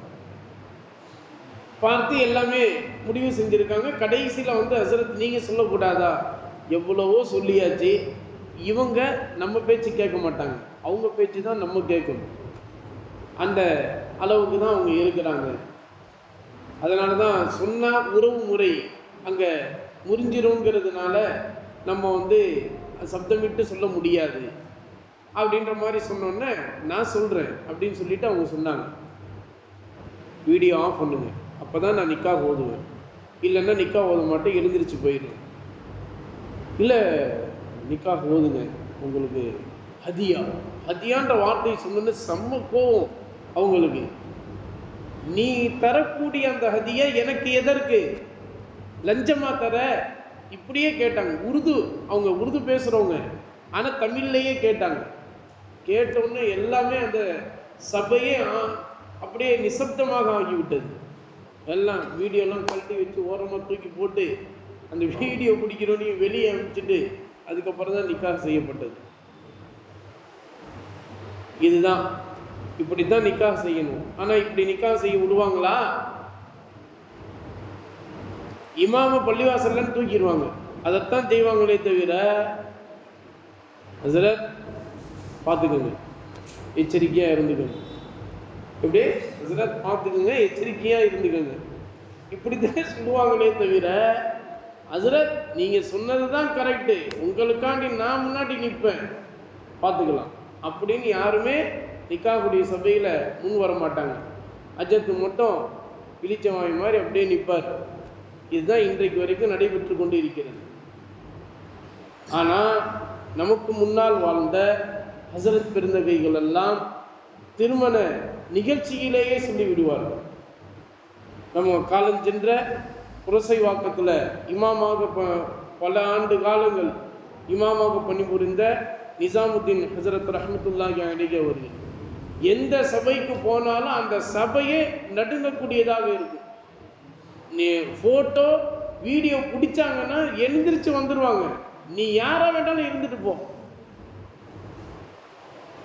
[SPEAKER 1] பார்த்து எல்லாமே முடிவு செஞ்சுருக்காங்க. கடைசியில் வந்து ஹசரத் நீங்கள் சொல்லக்கூடாதா? எவ்வளவோ சொல்லியாச்சு, இவங்க நம்ம பேச்சு கேட்க மாட்டாங்க, அவங்க பேச்சு தான் நம்ம கேட்கணும். அந்த அளவுக்கு தான் அவங்க இருக்கிறாங்க. அதனால தான் சொன்னால் உறவு முறை அங்கே முறிஞ்சிருங்கிறதுனால நம்ம வந்து சப்தமிட்டு சொல்ல முடியாது அப்படின்ற மாதிரி சொன்னோன்னே நான் சொல்கிறேன் அப்படின்னு சொல்லிட்டு அவங்க சொன்னாங்க, வீடியோ ஆஃப் பண்ணுங்க, அப்போ தான் நான் நிக்காஹ் ஓதுவேன், இல்லைன்னா நிக்காஹ் ஓத மாட்டேன், எழுந்திரிச்சு போயிடுவேன். இல்லை நிக்காஹ் ஓதுங்க, உங்களுக்கு ஹதியா. ஹதியான்ற வார்த்தை சொன்னது செம்ம கோவம் அவங்களுக்கு. நீ தரக்கூடிய அந்த ஹதியா எனக்கு எதற்கு, லஞ்சமா தர? இப்படியே கேட்டாங்க. அவங்க உருது பேசுகிறவங்க, ஆனால் தமிழ்லையே கேட்டாங்க. கேட்டவுடனே எல்லாமே அந்த சபையே அப்படியே நிசப்தமாக ஆகிவிட்டது. எல்லாம் வீடியோலாம் கழட்டி வச்சு ஓரமாக தூக்கி போட்டு அந்த வீடியோ பிடிக்கிறோன்னு வெளியே அனுப்பிச்சிட்டு அதுக்கப்புறம் தான் நிக்காஹ் செய்யப்பட்டது. இதுதான், இப்படித்தான் நிக்காஹ் செய்யணும். ஆனால் இப்படி நிக்காஹ் செய்ய விடுவாங்களா? இமாம பள்ளிவாசல்ல தூக்கிடுவாங்க, அதைத்தான் செய்வாங்களே தவிர, ஹஸரத் பார்த்துக்கோங்க, எச்சரிக்கையாக இருந்துக்கோங்க. எப்படி ஹஸரத் பார்த்துக்கோங்க, எச்சரிக்கையாக இருந்துக்கோங்க, இப்படித்தான் சொல்லுவாங்களே தவிர, ஹஸரத் நீங்கள் சொன்னது தான் கரெக்டு, உங்களுக்காண்டி நான் முன்னாடி நிற்பேன், பார்த்துக்கலாம் அப்படின்னு யாருமே நிக்காஹுடைய சபையில் முன் வர மாட்டாங்க. அஜத்து மட்டும் இளிச்சவாய் மாதிரி அப்படியே நிற்பார். இதுதான் இன்றைக்கு வரைக்கும் நடைபெற்று கொண்டு இருக்கிறது. ஆனால் நமக்கு முன்னால் வாழ்ந்த ஹஸரத் பெருந்தகைகள் எல்லாம் திருமண நிகழ்ச்சியிலேயே சொல்லிவிடுவார்கள். நம்ம காலஞ்சென்ற புரசைவாக்கத்தில் இமாமாக பல ஆண்டு காலங்கள் இமாமாக பணிபுரிந்த நிசாமுத்தீன் ஹஸரத் ரஹ்மத்துல்லாஹி அலைஹி அவர்கள் எந்த சபைக்கு போனாலும் அந்த சபையே நடுங்கக்கூடியதாக இருக்கும். நீ ஃபோட்டோ வீடியோ பிடிச்சாங்கன்னா எழுந்திரிச்சு வந்துடுவாங்க. நீ யாரா வேண்டாலும் இருந்துட்டு போ,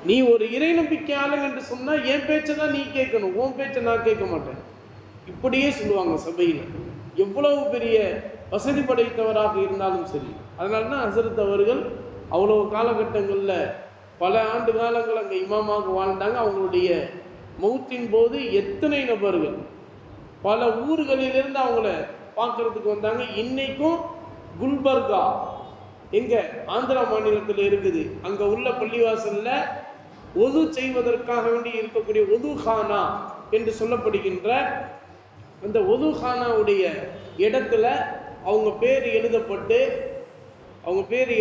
[SPEAKER 1] நீ ஒரு இறை நம்பிக்கையாளன் என்று சொன்னால் என் பேச்சை தான் நீ கேட்கணும், உன் பேச்சை நான் கேட்க மாட்டேன், இப்படியே சொல்லுவாங்க சபையில். எவ்வளவு பெரிய வசதி படைத்தவராக இருந்தாலும் சரி. அதனால தான் ஹஸரத் அவர்கள் அவ்வளவு காலகட்டங்களில் பல ஆண்டு காலங்கள் அங்கே இமாமாக வாழ்ந்தாங்க. அவங்களுடைய மௌத்தின் போது எத்தனை நபர்கள் பல ஊர்களிலிருந்து அவங்கள பார்க்கறதுக்கு வந்தாங்க. இன்னைக்கும் குல்பர்கா எங்க ஆந்திரா மாநிலத்தில் இருக்குது, அங்கே உள்ள பள்ளிவாசல்ல ஒது செய்வதற்காக வேண்டி இருக்கக்கூடிய ஒதுஹானா என்று சொல்லப்படுகின்ற அந்த ஒதுஹானாவுடைய இடத்துல அவங்க பேர்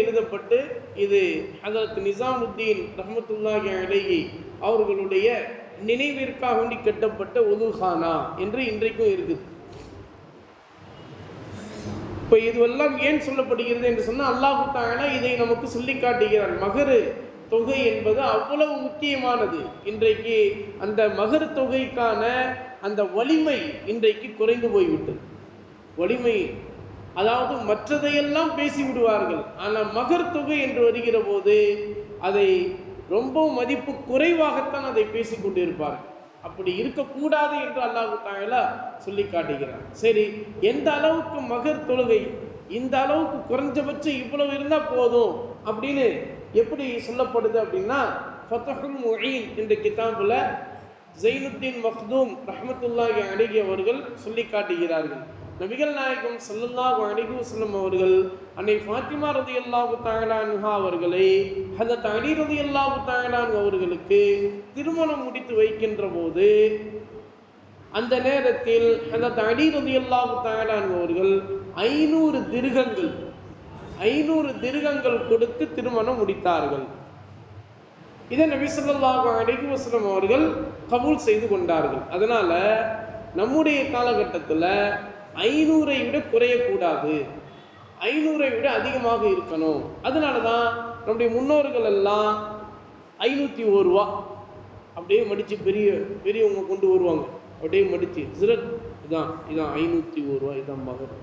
[SPEAKER 1] எழுதப்பட்டு இது ஹஸரத் நிசாமுத்தீன் ரஹ்மத்துல்லாஹி அலைஹி அவர்களுடைய நினைவிற்காக வேண்டி கட்டப்பட்ட ஒதுஹானா என்று இன்றைக்கும் இருக்குது. இப்போ இதுவெல்லாம் ஏன் சொல்லப்படுகிறது என்று சொன்னால், அல்லாஹ் தஆலா இதை நமக்கு சொல்லி காட்டுகிறார். மகரு தொகை என்பது அவ்வளவு முக்கியமானது. இன்றைக்கு அந்த மகர் தொகைக்கான அந்த வலிமை இன்றைக்கு குறைந்து போய்விட்டது. வலிமை, அதாவது மற்றதையெல்லாம் பேசி விடுவார்கள், ஆனால் மகர் தொகை என்று வருகிற போது அதை ரொம்ப மதிப்பு குறைவாகத்தான் அதை பேசி கொண்டு இருப்பார்கள். அப்படி இருக்கக்கூடாது என்று அல்லாஹ் தஆலா சொல்லி காட்டுகிறார். சரி, எந்த அளவுக்கு மகர் தொழுகை, இந்த அளவுக்கு குறைஞ்சபட்சம் இவ்வளவு இருந்தால் போதும் அப்படின்னு எப்படி சொல்லப்படுது அப்படின்னா, ஃபத்ஹுல் முஈன் என்ற கிதாபில் ஸைனுத்தீன் மக்தூம் ரஹ்மத்துல்லாஹி அலைஹி அவர்கள் சொல்லி காட்டுகிறார்கள். நபிகள் நாயகம் ஸல்லல்லாஹு அலைஹி வஸல்லம் அவர்கள் அன்னை ஃபாத்திமா ரலியல்லாஹு தஆலா அன்ஹா அவர்களை ஹஜ்ரத் அலி ரலியல்லாஹு தஆலா அவர்களுக்கு திருமணம் முடித்து வைக்கின்ற போது, அந்த நேரத்தில் ஹஜ்ரத் அலி ரலியல்லாஹு தஆலா அவர்கள் 500 திர்ஹங்கள் கொடுத்து திருமணம் முடித்தார்கள். இதை நபி ஸல்லல்லாஹு அலைஹி வஸல்லம் அவர்கள் கபூல் செய்து கொண்டார்கள். அதனால நம்முடைய காலகட்டத்தில் 500ஐ விட குறையக்கூடாது, 500ஐ விட அதிகமாக இருக்கணும். அதனால தான் நம்முடைய முன்னோர்கள் எல்லாம் 501 ரூபா அப்படியே மடித்து பெரியவங்க கொண்டு வருவாங்க, அப்படியே மடித்து சிரத் இதான் 501 ரூபா, இதான் மகர்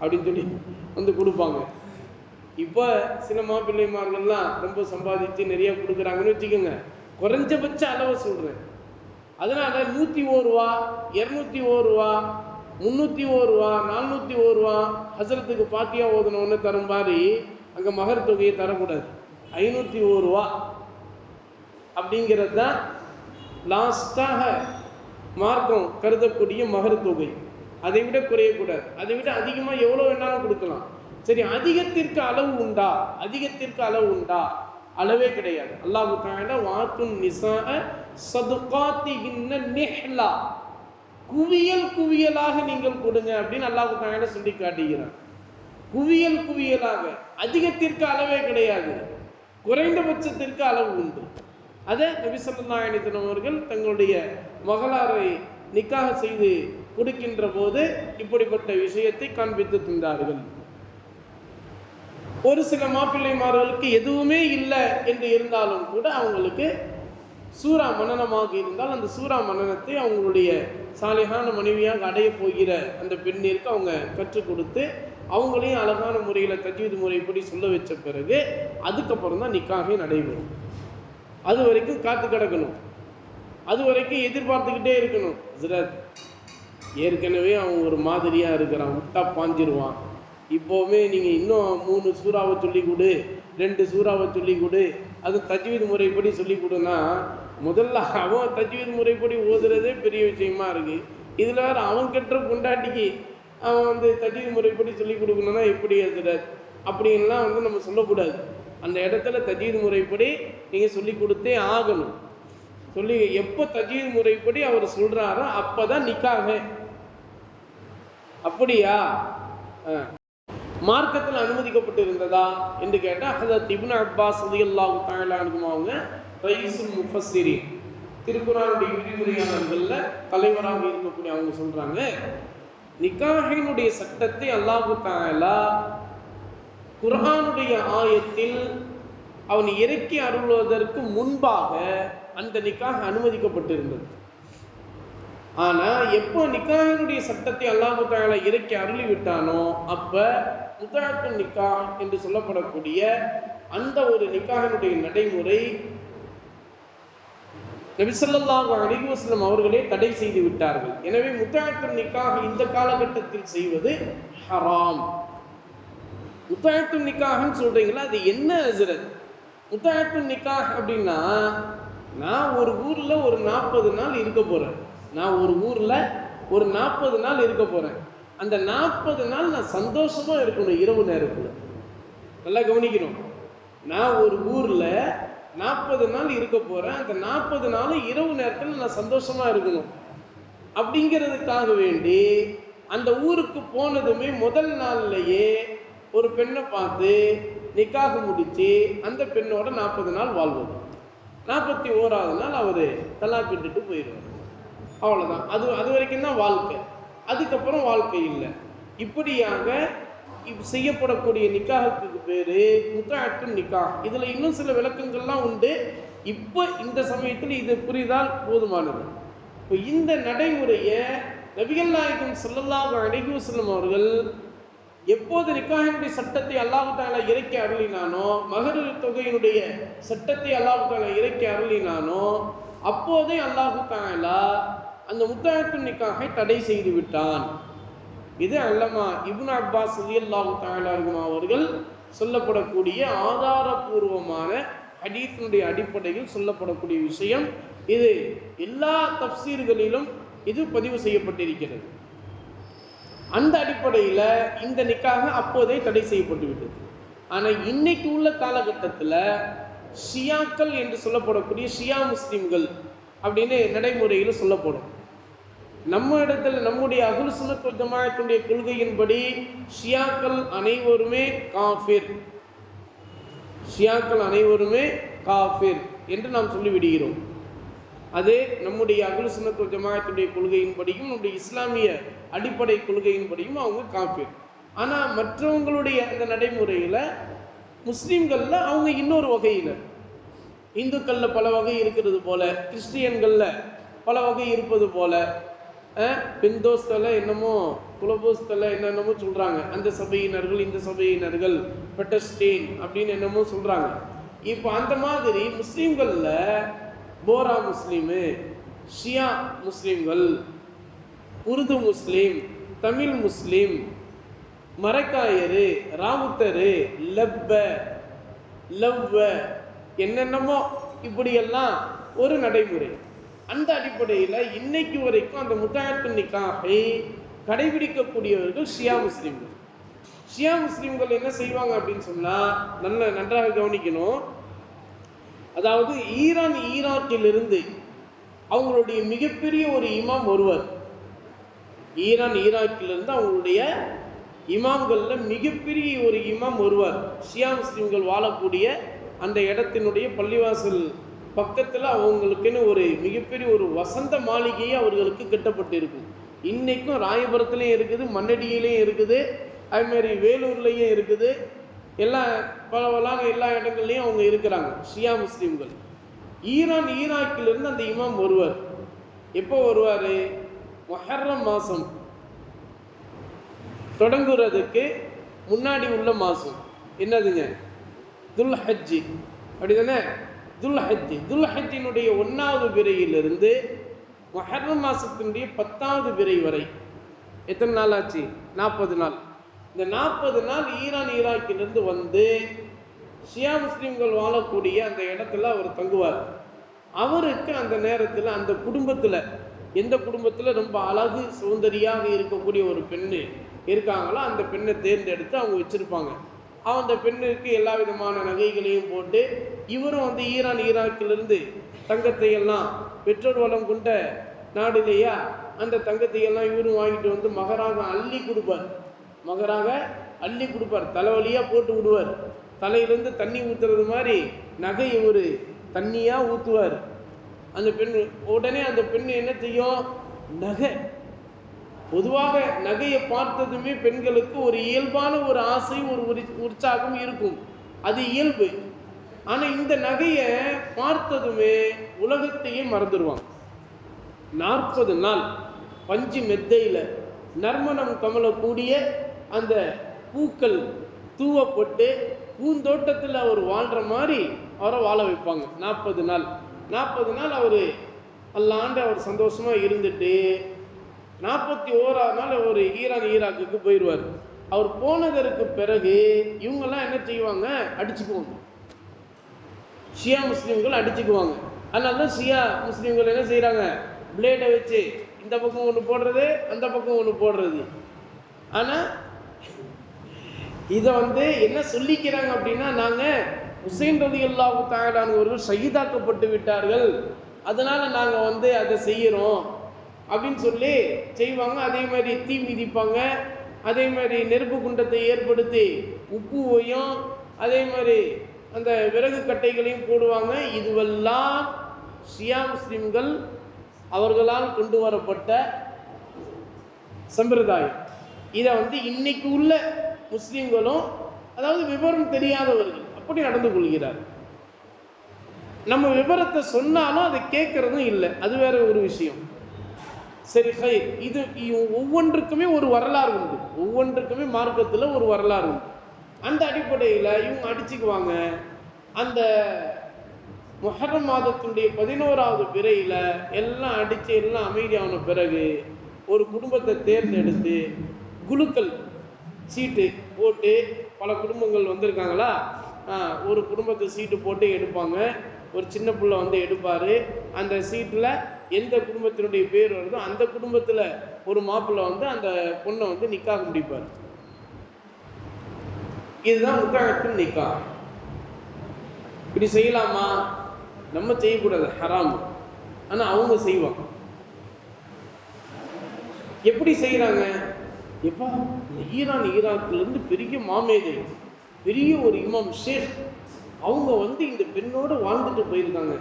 [SPEAKER 1] அப்படின்னு சொல்லி வந்து கொடுப்பாங்க. இப்போ சில மாப்பிள்ளைமார்கள்லாம் ரொம்ப சம்பாதிச்சு நிறைய கொடுக்குறாங்கன்னு வச்சுக்கோங்க, குறைஞ்சபட்ச அளவை சொல்கிறேன். அதனால 101 ரூபா, 201 ரூபா, 301 ரூபா, 401 ரூபா ஹஸரத்துக்கு பாத்தியா ஓதணும்னு தரும் மாதிரி அங்கே மகர் தொகையை தரக்கூடாது. 501 ரூபா அப்படிங்கிறது தான் லாஸ்டாக மார்க்கம் கருதக்கூடிய மகர் தொகை. அதை விட குறையக்கூடாது, அதை விட அதிகமாக எவ்வளோ வேணாலும் கொடுக்கலாம். சரி, அதிகத்திற்கு அளவு உண்டா? அளவே கிடையாது. அல்லாஹ் தஆலா வாத்துன் நிஸாஅ ஸதுகாத்திஹின்ன நிஹ்லா, குவியலாக நீங்கள் கொடுங்க அப்படின்னு அல்லாஹ் தஆலா சொல்லி காட்டுகிறார். குவியல் குவியலாக, அதிகத்திற்கு அளவே கிடையாது, குறைந்தபட்சத்திற்கு அளவு உண்டு. அதை நபி ஸல்லல்லாஹு அலைஹி வஸல்லம் அவர்கள் தங்களுடைய மகளாரை நிக்காஹ் செய்து கொடுக்கின்ற போது இப்படிப்பட்ட விஷயத்தை காண்பித்து தந்தார்கள். ஒரு சில மாப்பிள்ளைமார்களுக்கு எதுவுமே இல்லை என்று இருந்தாலும் கூட அவங்களுக்கு சூரா மனனமாக இருந்தால் அந்த சூரா மனனத்தை அவங்களுடைய சாலிஹான மனைவியாக அடைய போகிற அந்த பெண்ணிற்கு அவங்க கற்றுக் கொடுத்து அவங்களையும் அழகான முறையில் தஜ்வீத் முறைப்படி சொல்ல வச்ச பிறகு அதுக்கப்புறம் தான் நிக்காஹே நடைபெறும். அது வரைக்கும் காத்து கிடக்கணும், அது வரைக்கும் எதிர்பார்த்துக்கிட்டே இருக்கணும். ஹஸ்ரத் ஏற்கனவே அவன் ஒரு மாதிரியாக இருக்கிறான், விட்டா பாஞ்சிருவான், இப்போவுமே நீங்கள் இன்னும் 3 சூறாவை சொல்லி கொடு, 2 சூறாவை சொல்லி கொடு, அது தஜ்வீத் முறைப்படி சொல்லி கொடுன்னா, முதல்ல அவன் தஜ்வீத் முறைப்படி ஓதுறதே பெரிய விஷயமா இருக்குது. இதில் வேறு அவன் கெட்ட பொண்டாட்டிக்கு அவன் தஜ்வீத் முறைப்படி சொல்லி கொடுக்கணுன்னா எப்படி ஹஸ்ரத் அப்படின்லாம் நம்ம சொல்லக்கூடாது. அந்த இடத்துல தஜ்வீத் முறைப்படி நீங்கள் சொல்லி கொடுத்தே ஆகணும். சொல்லி எப்போ தஜ்வீத் முறைப்படி அவர் சொல்கிறாரோ அப்போ தான் நிக்காஹ். அப்படியா மார்க்கத்தில் அனுமதிக்கப்பட்டு இருந்ததா என்று கேட்டால் ஹதரத் இப்னு அப்பாஸ் ரலியல்லாஹு தஆலா அன்ஹுமா அவங்க ரயீசுல் முஃபஸ்ஸிரீன், திருக்குர்ஆனுடைய விரிவுரையாளர்களில் தலைவராக இருக்கக்கூடிய அவங்க சொல்கிறாங்க, நிக்காஹினுடைய சட்டத்தை அல்லாஹு தஆலா குர்ஆனுடைய ஆயத்தில் அவன் இறக்கி அருள்வதற்கு முன்பாக அந்த நிக்காஹ் அனுமதிக்கப்பட்டிருந்தது. ஆனால் எப்போ நிக்காஹினுடைய சட்டத்தை அல்லாஹு தஆலா இறக்கி அருளி விட்டானோ அப்போ முத்அத்துன் நிக்காஹ் என்று சொல்லப்படக்கூடிய அந்த ஒரு நிக்காஹினுடைய நடைமுறை நபி ஸல்லல்லாஹு அலைஹி வஸல்லம் அவர்களே தடை செய்து விட்டார்கள். எனவே முத்அத்துன் நிக்காஹ் இந்த காலகட்டத்தில் செய்வது ஹராம். முத்அத்துன் நிக்காஹ்னு சொல்றீங்களா, அது என்ன ஹஸ்ரத்? முத்அத்துன் நிக்காஹ் அப்படின்னா, நான் ஒரு ஊரில் ஒரு 40 நாள் இருக்க போகிறேன், நான் ஒரு ஊரில் ஒரு 40 நாள் இருக்க போகிறேன். அந்த 40 நாள் நான் சந்தோஷமாக இருக்கணும். இரவு நேரத்தில் நல்லா கவனிக்கணும். நான் ஒரு ஊரில் 40 நாள் இருக்க போகிறேன், அந்த 40 நாளும் இரவு நேரத்தில் நான் சந்தோஷமாக இருக்கணும். அப்படிங்கிறதுக்காக வேண்டி அந்த ஊருக்கு போனதுமே முதல் நாள்லையே ஒரு பெண்ணை பார்த்து நிக்காஹ் முடித்து அந்த பெண்ணோட 40 நாள் வாழ்வது, 41ஆவது நாள் அவர் தலாக் விட்டுட்டு போயிடுவார். அவ்வளோதான். அது வரைக்கும் தான் வாழ்க்கை, அதுக்கப்புறம் வாழ்க்கை இல்லை. இப்படியாக செய்யப்படக்கூடிய நிக்காஹுக்கு பேர் முத்அத்துன் நிக்காஹ். இதில் இன்னும் சில விளக்கங்கள்லாம் உண்டு. இப்போ இந்த சமயத்தில் இது புரிந்தால் போதுமானது. இப்போ இந்த நடைமுறையை நபிகள் நாயகம் ஸல்லல்லாஹு அலைஹி வஸல்லம் அவர்கள் எப்போது நிக்காஹினுடைய சட்டத்தை அல்லாஹ் தஆலா இறக்கி அருளினானோ, மஹர் தொகையினுடைய சட்டத்தை அல்லாஹ் தஆலா இறக்கி அருளினானோ, அப்போதே அல்லாஹ் தஆலா அந்த முத்அத்துன் நிக்காஹை தடை செய்து விட்டான். இது அல்லமா இப்னு அப்பாஸ் ரலியல்லாஹு தஆலா அன்ஹுமா அவர்கள் சொல்லப்படக்கூடிய ஆதாரபூர்வமான ஹதீஸினுடைய அடிப்படையில் சொல்லப்படக்கூடிய விஷயம். இது எல்லா தஃப்சீர்களிலும் இது பதிவு செய்யப்பட்டிருக்கிறது. அந்த அடிப்படையில் இந்த நிக்காக அப்போதே தடை செய்யப்பட்டு விட்டது. ஆனால் இன்னைக்கு உள்ள காலகட்டத்தில் ஷியாக்கள் என்று சொல்லப்படக்கூடிய ஷியா முஸ்லிம்கள் அப்படின்னு நடைமுறையில் சொல்லப்படும். நம்ம இடத்துல நம்முடைய அஹ்லு சுன்னத் வல் ஜமாஅத்துடைய கொள்கையின்படி ஷியாக்கள் அனைவருமே காஃபிர், ஷியாக்கள் அனைவருமே காஃபிர் என்று நாம் சொல்லிவிடுகிறோம். அதே நம்முடைய அஹ்லு சுன்னத் வல் ஜமாஅத்துடைய கொள்கையின்படியும் நம்முடைய இஸ்லாமிய அடிப்படை கொள்கையின்படியும் அவங்க காஃபிர். ஆனால் மற்றவங்களுடைய அந்த நடைமுறையில் முஸ்லீம்களில் அவங்க இன்னொரு வகையில், இந்துக்களில் பல வகை இருக்கிறது போல, கிறிஸ்டியன்களில் பல வகை இருப்பது போல, பெந்தோஸ்தலை என்னமோ குலபோஸ்தலை என்னென்னமோ சொல்கிறாங்க, அந்த சபையினர்கள் இந்த சபையினர்கள் பெட்டஸ்டேன் அப்படின்னு என்னமோ சொல்கிறாங்க. இப்போ அந்த மாதிரி முஸ்லீம்களில் போரா முஸ்லீமு, ஷியா முஸ்லீம்கள், உருது முஸ்லீம், தமிழ் முஸ்லீம், மரக்காயரு, ராவுத்தரு, லவ்வ என்னென்னமோ இப்படியெல்லாம் ஒரு நடைமுறை. அந்த அடிப்படையில் இன்னைக்கு வரைக்கும் அந்த முத்அத்துன் நிக்காஹை கடைபிடிக்கக்கூடியவர்கள் ஷியா முஸ்லீம்கள். ஷியா முஸ்லீம்கள் என்ன செய்வாங்க அப்படின்னு சொன்னால் நன்றாக கவனிக்கணும். அதாவது ஈராக்கிலிருந்து அவங்களுடைய மிகப்பெரிய ஒரு இமாம் ஒருவர், ஈராக்கிலிருந்து அவங்களுடைய இமாம்களில் மிகப்பெரிய ஒரு இமாம் வருவார். ஷியா முஸ்லீம்கள் வாழக்கூடிய அந்த இடத்தினுடைய பள்ளிவாசல் பக்கத்தில் அவங்களுக்குன்னு ஒரு மிகப்பெரிய ஒரு வசந்த மாளிகையே அவர்களுக்கு கட்டப்பட்டு இருக்கும். இன்றைக்கும் ராயபுரத்துலேயும் இருக்குது, மண்ணடியிலையும் இருக்குது, அதுமாரி வேலூர்லேயும் இருக்குது. எல்லாம் பலவலான எல்லா இடங்கள்லையும் அவங்க இருக்கிறாங்க ஷியா முஸ்லீம்கள். ஈராக்கிலிருந்து அந்த இமாம் வருவார். எப்போ வருவார்? முஹர்ரம் மாதம் தொடங்குறதுக்கு முன்னாடி உள்ள மாதம் என்னதுங்க? துல்ஹஜ்ஜி, அப்படிதானே? துல்ஹஜ்ஜினுடைய 1வது பிறையிலிருந்து முஹர்ரம் மாதத்தினுடைய 10வது பிறை வரை எத்தனை நாள் ஆச்சு? 40 நாள். இந்த 40 நாள் ஈராக்கிலிருந்து வந்து ஷியா முஸ்லீம்கள் வாழக்கூடிய அந்த இடத்துல அவர் தங்குவார். அவருக்கு அந்த நேரத்தில் அந்த குடும்பத்தில் எந்த குடும்பத்தில் ரொம்ப அழகு சௌந்தரியாக இருக்கக்கூடிய ஒரு பெண்ணு இருக்காங்களோ அந்த பெண்ணை தேர்ந்தெடுத்து அவங்க வச்சுருப்பாங்க. அந்த பெண்ணுக்கு எல்லா விதமான நகைகளையும் போட்டு, இவரும் வந்து ஈராக்கிலிருந்து தங்கத்தை எல்லாம், பெற்றோர் வளம் கொண்ட நாடு இல்லையா, அந்த தங்கத்தையெல்லாம் இவரும் வாங்கிட்டு வந்து மகராக அள்ளி கொடுப்பார். தலைவலியாக போட்டு விடுவார். தலையிலேருந்து தண்ணி ஊற்றுறது மாதிரி நகையை ஒரு தண்ணியாக ஊற்றுவார் அந்த பெண். உடனே அந்த பெண் என்ன செய்யும்? நகை, பொதுவாக நகையை பார்த்ததுமே பெண்களுக்கு ஒரு இயல்பான ஒரு ஆசை, ஒரு உற்சாகம் இருக்கும், அது இயல்பு. ஆனால் இந்த நகையை பார்த்ததுமே உலகத்தையே மறந்துடுவாங்க. 40 நாள் பஞ்சு மெத்தையில் நறுமணம் கமலக்கூடிய அந்த பூக்கள் தூவப்பட்டு பூந்தோட்டத்தில் அவர் வாழ்கிற மாதிரி அவரை வாழ வைப்பாங்க. 40 நாள் அவர் அல்லாண்டு அவர் சந்தோஷமாக இருந்துட்டு 41ஆவது நாள் அவர் ஈராக்குக்கு போயிடுவார். அவர் போனதற்கு பிறகு இவங்கெல்லாம் என்ன செய்வாங்க? அடிச்சுக்குவாங்க. ஷியா முஸ்லீம்கள் அடிச்சுக்குவாங்க. அதனால தான் ஷியா முஸ்லீம்கள் என்ன செய்கிறாங்க? பிளேடை வச்சு இந்த பக்கம் ஒன்று போடுறது, அந்த பக்கம் ஒன்று போடுறது. ஆனால் இதை வந்து என்ன சொல்லிக்கிறாங்க அப்படின்னா, நாங்கள் ஹுசைன் ரலியல்லாஹு தஆலா அவர்கள் ஷஹீதாக்கப்பட்டு விட்டார்கள், அதனால் நாங்கள் வந்து அதை செய்கிறோம் அப்படின்னு சொல்லி செய்வாங்க. அதே மாதிரி தீ மிதிப்பாங்க, அதே மாதிரி நெருப்பு குண்டத்தை ஏற்படுத்தி உப்புவையும் அதே மாதிரி அந்த விறகு கட்டைகளையும் போடுவாங்க. இதுவெல்லாம் ஷியா முஸ்லிம்கள் அவர்களால் கொண்டு வரப்பட்ட சம்பிரதாயம். இதை வந்து இன்னைக்கு உள்ள முஸ்லிம்களும், அதாவது விவரம் தெரியாதவர்கள், அப்படி நடந்து கொள்கிறார். நம்ம விவரத்தை சொன்னாலும் அதை கேட்கறதும் இல்லை, அது வேற ஒரு விஷயம். சரி, இது ஒவ்வொன்றுக்குமே ஒரு வரலாறு உண்டு, ஒவ்வொன்றுக்குமே மார்க்கத்தில் ஒரு வரலாறு உண்டு. அந்த அடிப்படையில் இவங்க அடிச்சுக்குவாங்க. அந்த முஹர்ரம் மாதத்தினுடைய 11வது பிறையில் எல்லாம் அடித்து எல்லாம் அமைதியான பிறகு ஒரு குடும்பத்தை தேர்ந்தெடுத்து குழுக்கள் சீட்டு போட்டு, பல குடும்பங்கள் வந்திருக்காங்களா, ஒரு குடும்பத்தை சீட்டு போட்டு எடுப்பாங்க. ஒரு சின்ன பிள்ளை வந்து எடுப்பார். அந்த சீட்டில் எந்த குடும்பத்தினுடைய பேர் வருதோ அந்த குடும்பத்தில் ஒரு மாப்பிள்ளை வந்து அந்த பொண்ணை வந்து நிக்காக முடிப்பார். இதுதான் முக்காகத்தின் நிக்கா. இப்படி செய்யலாமா? நம்ம செய்யக்கூடாது, ஹராம். ஆனால் அவங்க செய்வாங்க. எப்படி செய்கிறாங்க? எப்போ ஈராக்கிலிருந்து பெரிய மாமேதை, பெரிய ஒரு இமாம் ஷேக், அவங்க வந்து இந்த பெண்ணோடு வாழ்ந்துட்டு போயிருக்காங்க.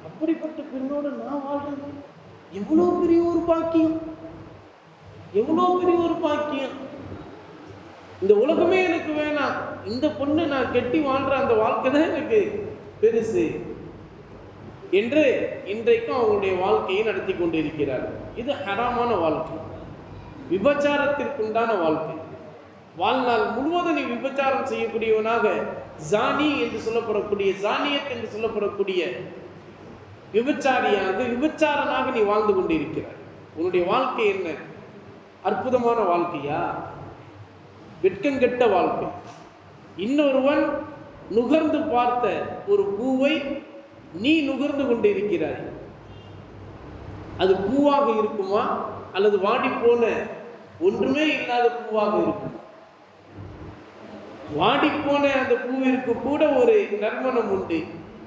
[SPEAKER 1] அப்படிப்பட்ட பெண்ணோடு நான் வாழ்றேன், எவ்வளோ பெரிய ஒரு பாக்கியம், எவ்வளோ பெரிய ஒரு பாக்கியம். இந்த உலகமே எனக்கு வேணாம், இந்த பொண்ணு நான் கெட்டி வாழ்ற அந்த வாழ்க்கை தான் எனக்கு பெருசு என்று இன்றைக்கும் அவங்களுடைய வாழ்க்கையை நடத்தி கொண்டு இருக்கிறார். இது ஹராமான வாழ்க்கை, விபச்சாரத்திற்குண்டான வாழ்க்கை. வாழ்நாள் முழுவதும் நீ விபச்சாரம் செய்யக்கூடியவனாக, ஜானி என்று சொல்லப்படக்கூடிய, ஜானியத் என்று சொல்லப்படக்கூடிய விபச்சாரியாக, விபச்சாரனாக நீ வாழ்ந்து கொண்டிருக்கிறாய். உன்னுடைய வாழ்க்கை என்ன? அற்புதமான வாழ்க்கையா? வெட்கங்கெட்ட வாழ்க்கை. இன்னொருவன் நுகர்ந்து பார்த்த ஒரு பூவை நீ நுகர்ந்து கொண்டிருக்கிறாய். அது பூவாக இருக்குமா அல்லது வாடிப்போன ஒன்றுமே இல்லாத பூவாக இருக்கும்? வாடிப்போன அந்த பூவிற்கு கூட ஒரு நறுமணம் உண்டு.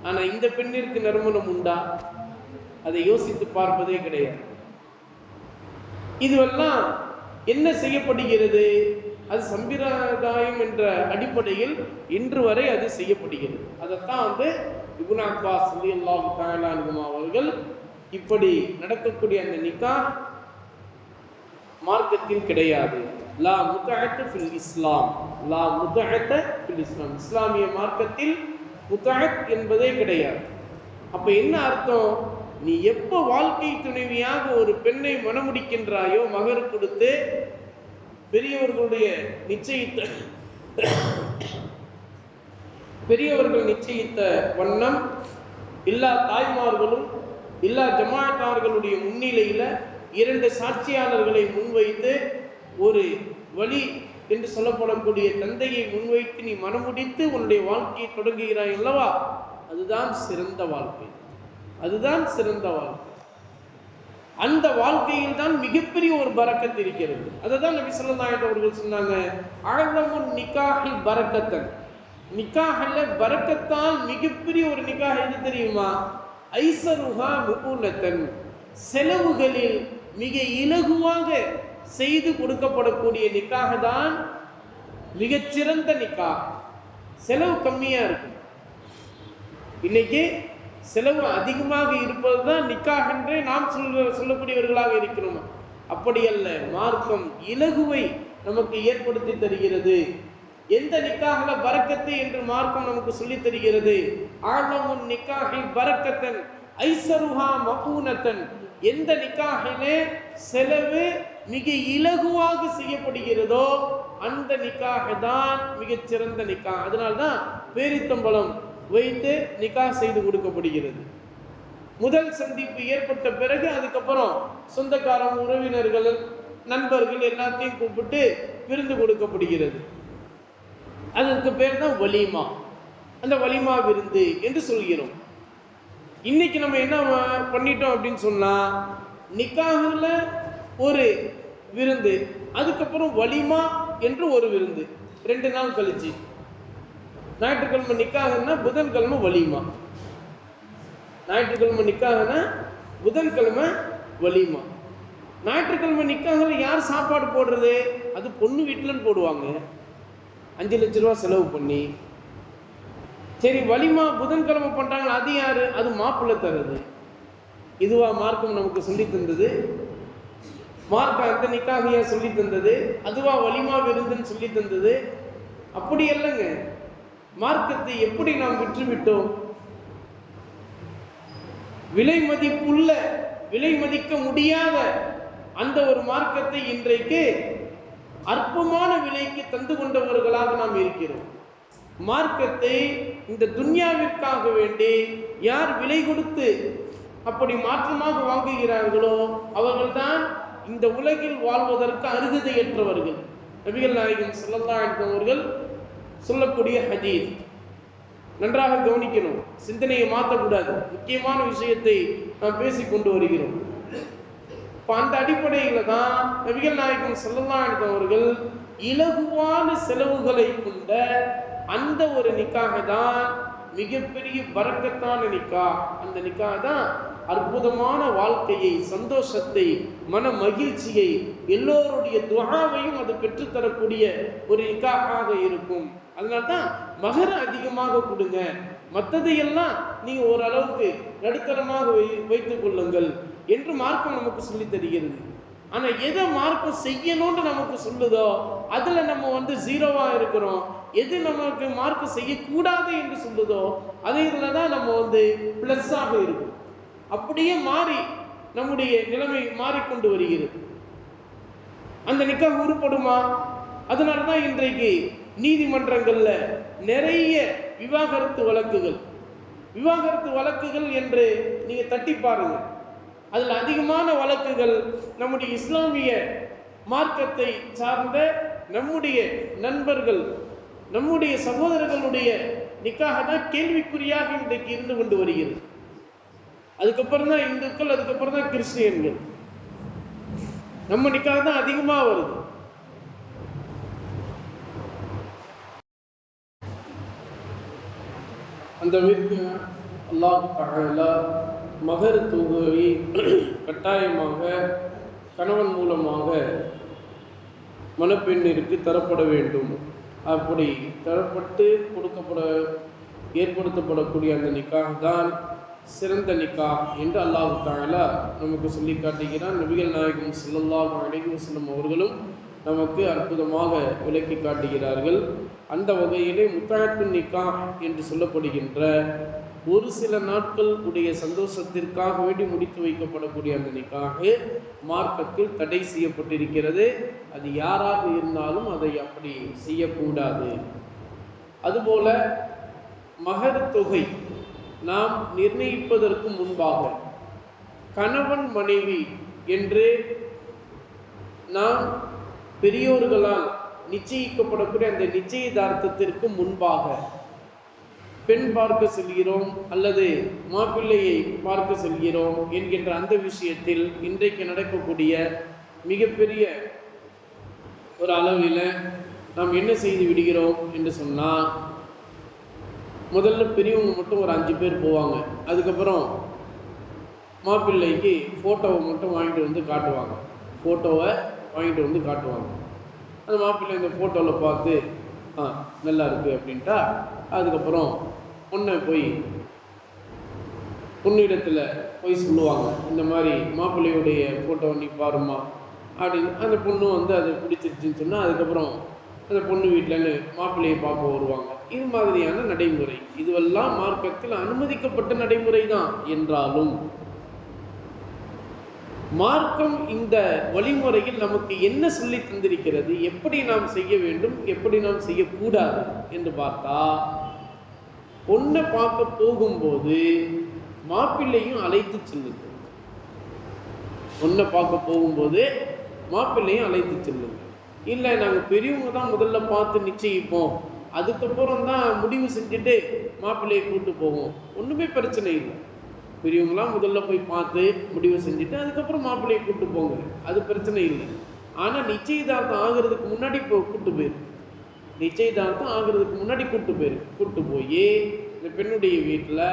[SPEAKER 1] ஆனா இந்த பெண்ணிற்கு நறுமணம் உண்டா? அதை யோசித்து பார்ப்பதே கிடையாது. இதுவெல்லாம் என்ன செய்யப்படுகிறது? அது சம்பிரதாயம் என்ற அடிப்படையில் இன்று வரை அது செய்யப்படுகிறது. அதைத்தான் இப்னு அப்பாஸ் ரலியல்லாஹு தஆலா அன்ஹுமா அவர்கள் இப்படி நடக்கக்கூடிய அந்த நிக்காஹ் மார்க்கத்தில் கிடையாது. லா முத்அத் ஃபில் இஸ்லாம், லா முத்அத் ஃபில் இஸ்லாம், இஸ்லாமிய மார்க்கத்தில் முத்அத் என்பதே கிடையாது. அப்ப என்ன அர்த்தம்? நீ எப்போ வாழ்க்கை துணைவியாக ஒரு பெண்ணை மணமுடிக்கின்றாயோ, மகர் கொடுத்து பெரியவர்கள் நிச்சயித்த வண்ணம் எல்லா தாய்மார்களும் எல்லா ஜமாஅத்தார்களுடைய முன்னிலையில 2 சாட்சியாளர்களை முன்வைத்து ஒரு வழி என்று சொல்லப்படக்கூடிய தந்தையை முன்வைத்து நீ மனமுடித்து உன்னுடைய வாழ்க்கையை தொடங்குகிறாய் அல்லவா, அதுதான் சிறந்த வாழ்க்கை. அதுதான் சிறந்த வாழ்க்கை. அந்த வாழ்க்கையில் தான் மிகப்பெரிய ஒரு பரக்கத் இருக்கிறது. அதுதான் நபி ஸல்லல்லாஹு அலைஹி அவர்கள் சொன்னாங்க, அஅலமுன் நிக்காஹி பரக்கத்தன், நிக்காஹ்ல பரக்கத்தால் மிகப்பெரிய ஒரு நிக்காஹ் எது தெரியுமா? ஐஸருஹா முஊனத்தன், செலவுகளில் மிக இலகுவாக செய்து கொடுக்கப்படக்கூடிய நிக்காஹ் தான் மிகச்சிறந்த நிக்காஹ். செலவு கம்மியா இருக்கும். இன்னைக்கு செலவு அதிகமாக இருப்பது தான் நிக்காஹ் என்றே நாம் சொல்லக்கூடியவர்களாக இருக்கிறோம். அப்படி அல்ல, மார்க்கம் இலகுவை நமக்கு ஏற்படுத்தி தருகிறது. எந்த நிக்காஹ்ல பரக்கத்து என்று மார்க்கம் நமக்கு சொல்லி தருகிறது. ஆலமுன் நிக்காஹி பரக்கத்தன் ஐஸருஹா மகூனத்தன், எந்த நிக்காஹிலே செலவு மிக இலகுவாக செய்யப்படுகிறதோ அந்த நிக்காஹ் தான் மிகச்சிறந்த நிக்காஹ். அதனால்தான் பேரித்தம்பளம் வைத்து நிக்காஹ் செய்து கொடுக்கப்படுகிறது. முதல் சந்திப்பு ஏற்பட்ட பிறகு அதுக்கப்புறம் சொந்தக்காரங்க, உறவினர்கள், நண்பர்கள் எல்லாத்தையும் கூப்பிட்டு விருந்து கொடுக்கப்படுகிறது. அதற்கு பேர் தான் வலிமா. அந்த வலிமா விருந்து என்று சொல்கிறோம். இன்னைக்கு நம்ம என்ன பண்ணிட்டோம் அப்படின்னு சொன்னா, நிக்காஹ்ல ஒரு விருந்து, அதுக்கப்புறம் வலிமா என்று ஒரு விருந்து, 2 நாள் கழிச்சு. ஞாயிற்றுக்கிழமை நிக்காஹ்னா புதன்கிழமை வலிமா, ஞாயிற்றுக்கிழமை நிக்காஹ்னா புதன்கிழமை வலிமா. ஞாயிற்றுக்கிழமை நிக்காஹ்ல யார் சாப்பாடு போடுறது? அது பொண்ணு வீட்டிலன்னு போடுவாங்க, 5 லட்ச ரூபா செலவு பண்ணி. சரி, வலிமா புதன்கிழமை பண்றாங்க, அது யாரு? அது மாப்பிள்ளை தருது. இதுவா மார்க்கம் நமக்கு சொல்லி தந்தது? மார்க்கம் அந்த நிக்காஹையா சொல்லி தந்தது? அதுவா வலிமா விருந்துன்னு சொல்லி தந்தது? அப்படி இல்லைங்க. மார்க்கத்தை எப்படி நாம் விற்றுவிட்டோம்? விலை மதிப்புள்ள, விலை மதிக்க முடியாத அந்த ஒரு மார்க்கத்தை இன்றைக்கு அற்பமான விலைக்கு தந்து கொண்டவர்களாக நாம் இருக்கிறோம். மார்க்கத்தை இந்த துன்யாவிற்காக வேண்டி யார் விலை கொடுத்து அப்படி மாற்றமாக வாங்குகிறார்களோ அவர்கள்தான் இந்த உலகில் வாழ்வதற்கு அருகதையற்றவர்கள். நபிகள் நாயகம் ஸல்லல்லாஹு அலைஹி அவர்கள் சொல்லக்கூடிய ஹதீஸ் நன்றாக கவனிக்கணும், சிந்தனையை மாற்றக்கூடாது. முக்கியமான விஷயத்தை நாம் பேசிக் கொண்டு வருகிறோம். இப்போ அந்த அடிப்படையில் தான் நபிகள் நாயகம் ஸல்லல்லாஹு அலைஹி அவர்கள் இலகுவான செலவுகளை கொண்ட அந்த ஒரு நிக்காஹ் தான் மிகப்பெரிய பரக்கத்தான நிக்காஹ். அந்த நிக்காஹ் தான் அற்புதமான வாழ்க்கையை, சந்தோஷத்தை, மன மகிழ்ச்சியை, எல்லோருடைய துஆவையும் அது பெற்றுத்தரக்கூடிய ஒரு நிக்காஹாக இருக்கும். அதனால்தான் மகர அதிகமாக கொடுங்க, மற்றதையெல்லாம் நீங்க ஓரளவுக்கு நடுத்தரமாக வைத்துக் கொள்ளுங்கள் என்று மார்க்கம் நமக்கு சொல்லி தருகிறது. ஆனா எதை மார்க்கம் செய்யணும்னு நமக்கு சொல்லுதோ அதுல நம்ம ஜீரோவா இருக்கிறோம். எது நமக்கு மார்க்கம் செய்யக்கூடாது என்று சொல்லுதோ அதுல தான் நம்ம பிளஸ் ஆக இருக்கும். அப்படியே மாறி நம்முடைய நிலைமை மாறிக்கொண்டு வருகிறது. அந்த நிக்காஹ் உருப்படுமா? அதனாலதான் இன்றைக்கு நீதிமன்றங்கள்ல நிறைய விவாகரத்து வழக்குகள் என்று நீங்க தட்டி பாருங்க. அதுல அதிகமான வழக்குகள் நம்முடைய இஸ்லாமிய மார்க்கத்தை சார்ந்த நம்முடைய நண்பர்கள், நம்முடைய சகோதரர்களுடைய நிக்காஹ தான் கேள்விக்குறியாக இன்றைக்கு இருந்து கொண்டு வருகிறது. அதுக்கப்புறம் தான் இந்துக்கள், அதுக்கப்புறம் தான் கிறிஸ்டியன்கள். நம்ம நிக்காஹ் தான் அதிகமா வருது. அந்த அல்லாஹ் தஆலா மகர் தொகையை கட்டாயமாக கணவன் மூலமாக மணப்பெண்ணிற்கு தரப்பட வேண்டும். அப்படி தரப்பட்டு கொடுக்கப்பட ஏற்படுத்தப்படக்கூடிய அந்த நிக்காஹ் தான் சிறந்த நிக்காஹ் என்று அல்லாஹ் தஆலா நமக்கு சொல்லி காட்டுகிறான். நபிகள் நாயகம் ஸல்லல்லாஹு அலைஹி வஸல்லம் அவர்களும் நமக்கு அற்புதமாக விளக்கி காட்டுகிறார்கள். அந்த வகையிலே முத்தாத்துன் நிக்காஹ் என்று சொல்லப்படுகின்ற ஒரு சில நாட்கள் உடைய சந்தோஷத்திற்காக வேண்டி முடித்து வைக்கப்படக்கூடிய அந்த நிக்காஹ் மார்க்கத்தில் தடை செய்யப்பட்டிருக்கிறது. அது யாராக இருந்தாலும் அதை அப்படி செய்யக்கூடாது. அதுபோல மஹர் தொகை நாம் நிர்ணயிப்பதற்கு முன்பாக கணவன் மனைவி என்று நாம் பெரியோர்களால் நிச்சயிக்கப்படக்கூடிய அந்த நிச்சயதார்த்தத்திற்கு முன்பாக பெண் பார்க்க செல்கிறோம் அல்லது மாப்பிள்ளையை பார்க்க செல்கிறோம் என்கின்ற அந்த விஷயத்தில் இன்றைக்கு நடக்கக்கூடிய மிகப்பெரிய ஒரு அளவில் நாம் என்ன செய்து விடுகிறோம் என்று சொன்னால், முதல்ல பெரியவங்க மட்டும் ஒரு 5 பேர் போவாங்க. அதுக்கப்புறம் மாப்பிள்ளைக்கு ஃபோட்டோவை மட்டும் வாங்கிட்டு வந்து காட்டுவாங்க. அந்த மாப்பிள்ளை இந்த ஃபோட்டோவில் பார்த்து நல்லா இருக்குது அப்படின்ட்டா, அதுக்கப்புறம் பொண்ணிடத்தில் போய் சொல்லுவாங்க, இந்த மாதிரி மாப்பிள்ளையுடைய ஃபோட்டோவை நீ பாருமா அப்படின்னு. அந்த பொண்ணு வந்து அதை பிடிச்சிருச்சுன்னு சொன்னால் அதுக்கப்புறம் அந்த பொண்ணு வீட்டில்னு மாப்பிள்ளையை பார்க்க வருவாங்க. இது மாதிரியான நடைமுறை, இதுவெல்லாம் மார்க்கத்தில் அனுமதிக்கப்பட்ட நடைமுறை தான். என்றாலும் மார்க்கம் இந்த வழிமுறையில் நமக்கு என்ன சொல்லி தந்திருக்கிறது, எப்படி நாம் செய்ய வேண்டும், எப்படி நாம் செய்யக்கூடாது என்று பார்த்தா, பொண்ணை பார்க்க போகும்போது மாப்பிள்ளையும் அழைத்து செல்லுங்க. இல்லை நாங்கள் பெரியவங்க தான் முதல்ல பார்த்து நிச்சயிப்போம், அதுக்கப்புறம் தான் முடிவு செஞ்சுட்டு மாப்பிள்ளையை கூப்பிட்டு போவோம், ஒன்றுமே பிரச்சனை இல்லை. பெரியவங்களாம் முதல்ல போய் பார்த்து முடிவு செஞ்சுட்டு அதுக்கப்புறம் மாப்பிள்ளையை கூப்பிட்டு போங்க, அது பிரச்சனை இல்லை. ஆனால் நிச்சயதார்த்தம் ஆகிறதுக்கு முன்னாடி கூப்பிட்டு போய் இந்த பெண்ணுடைய வீட்டில்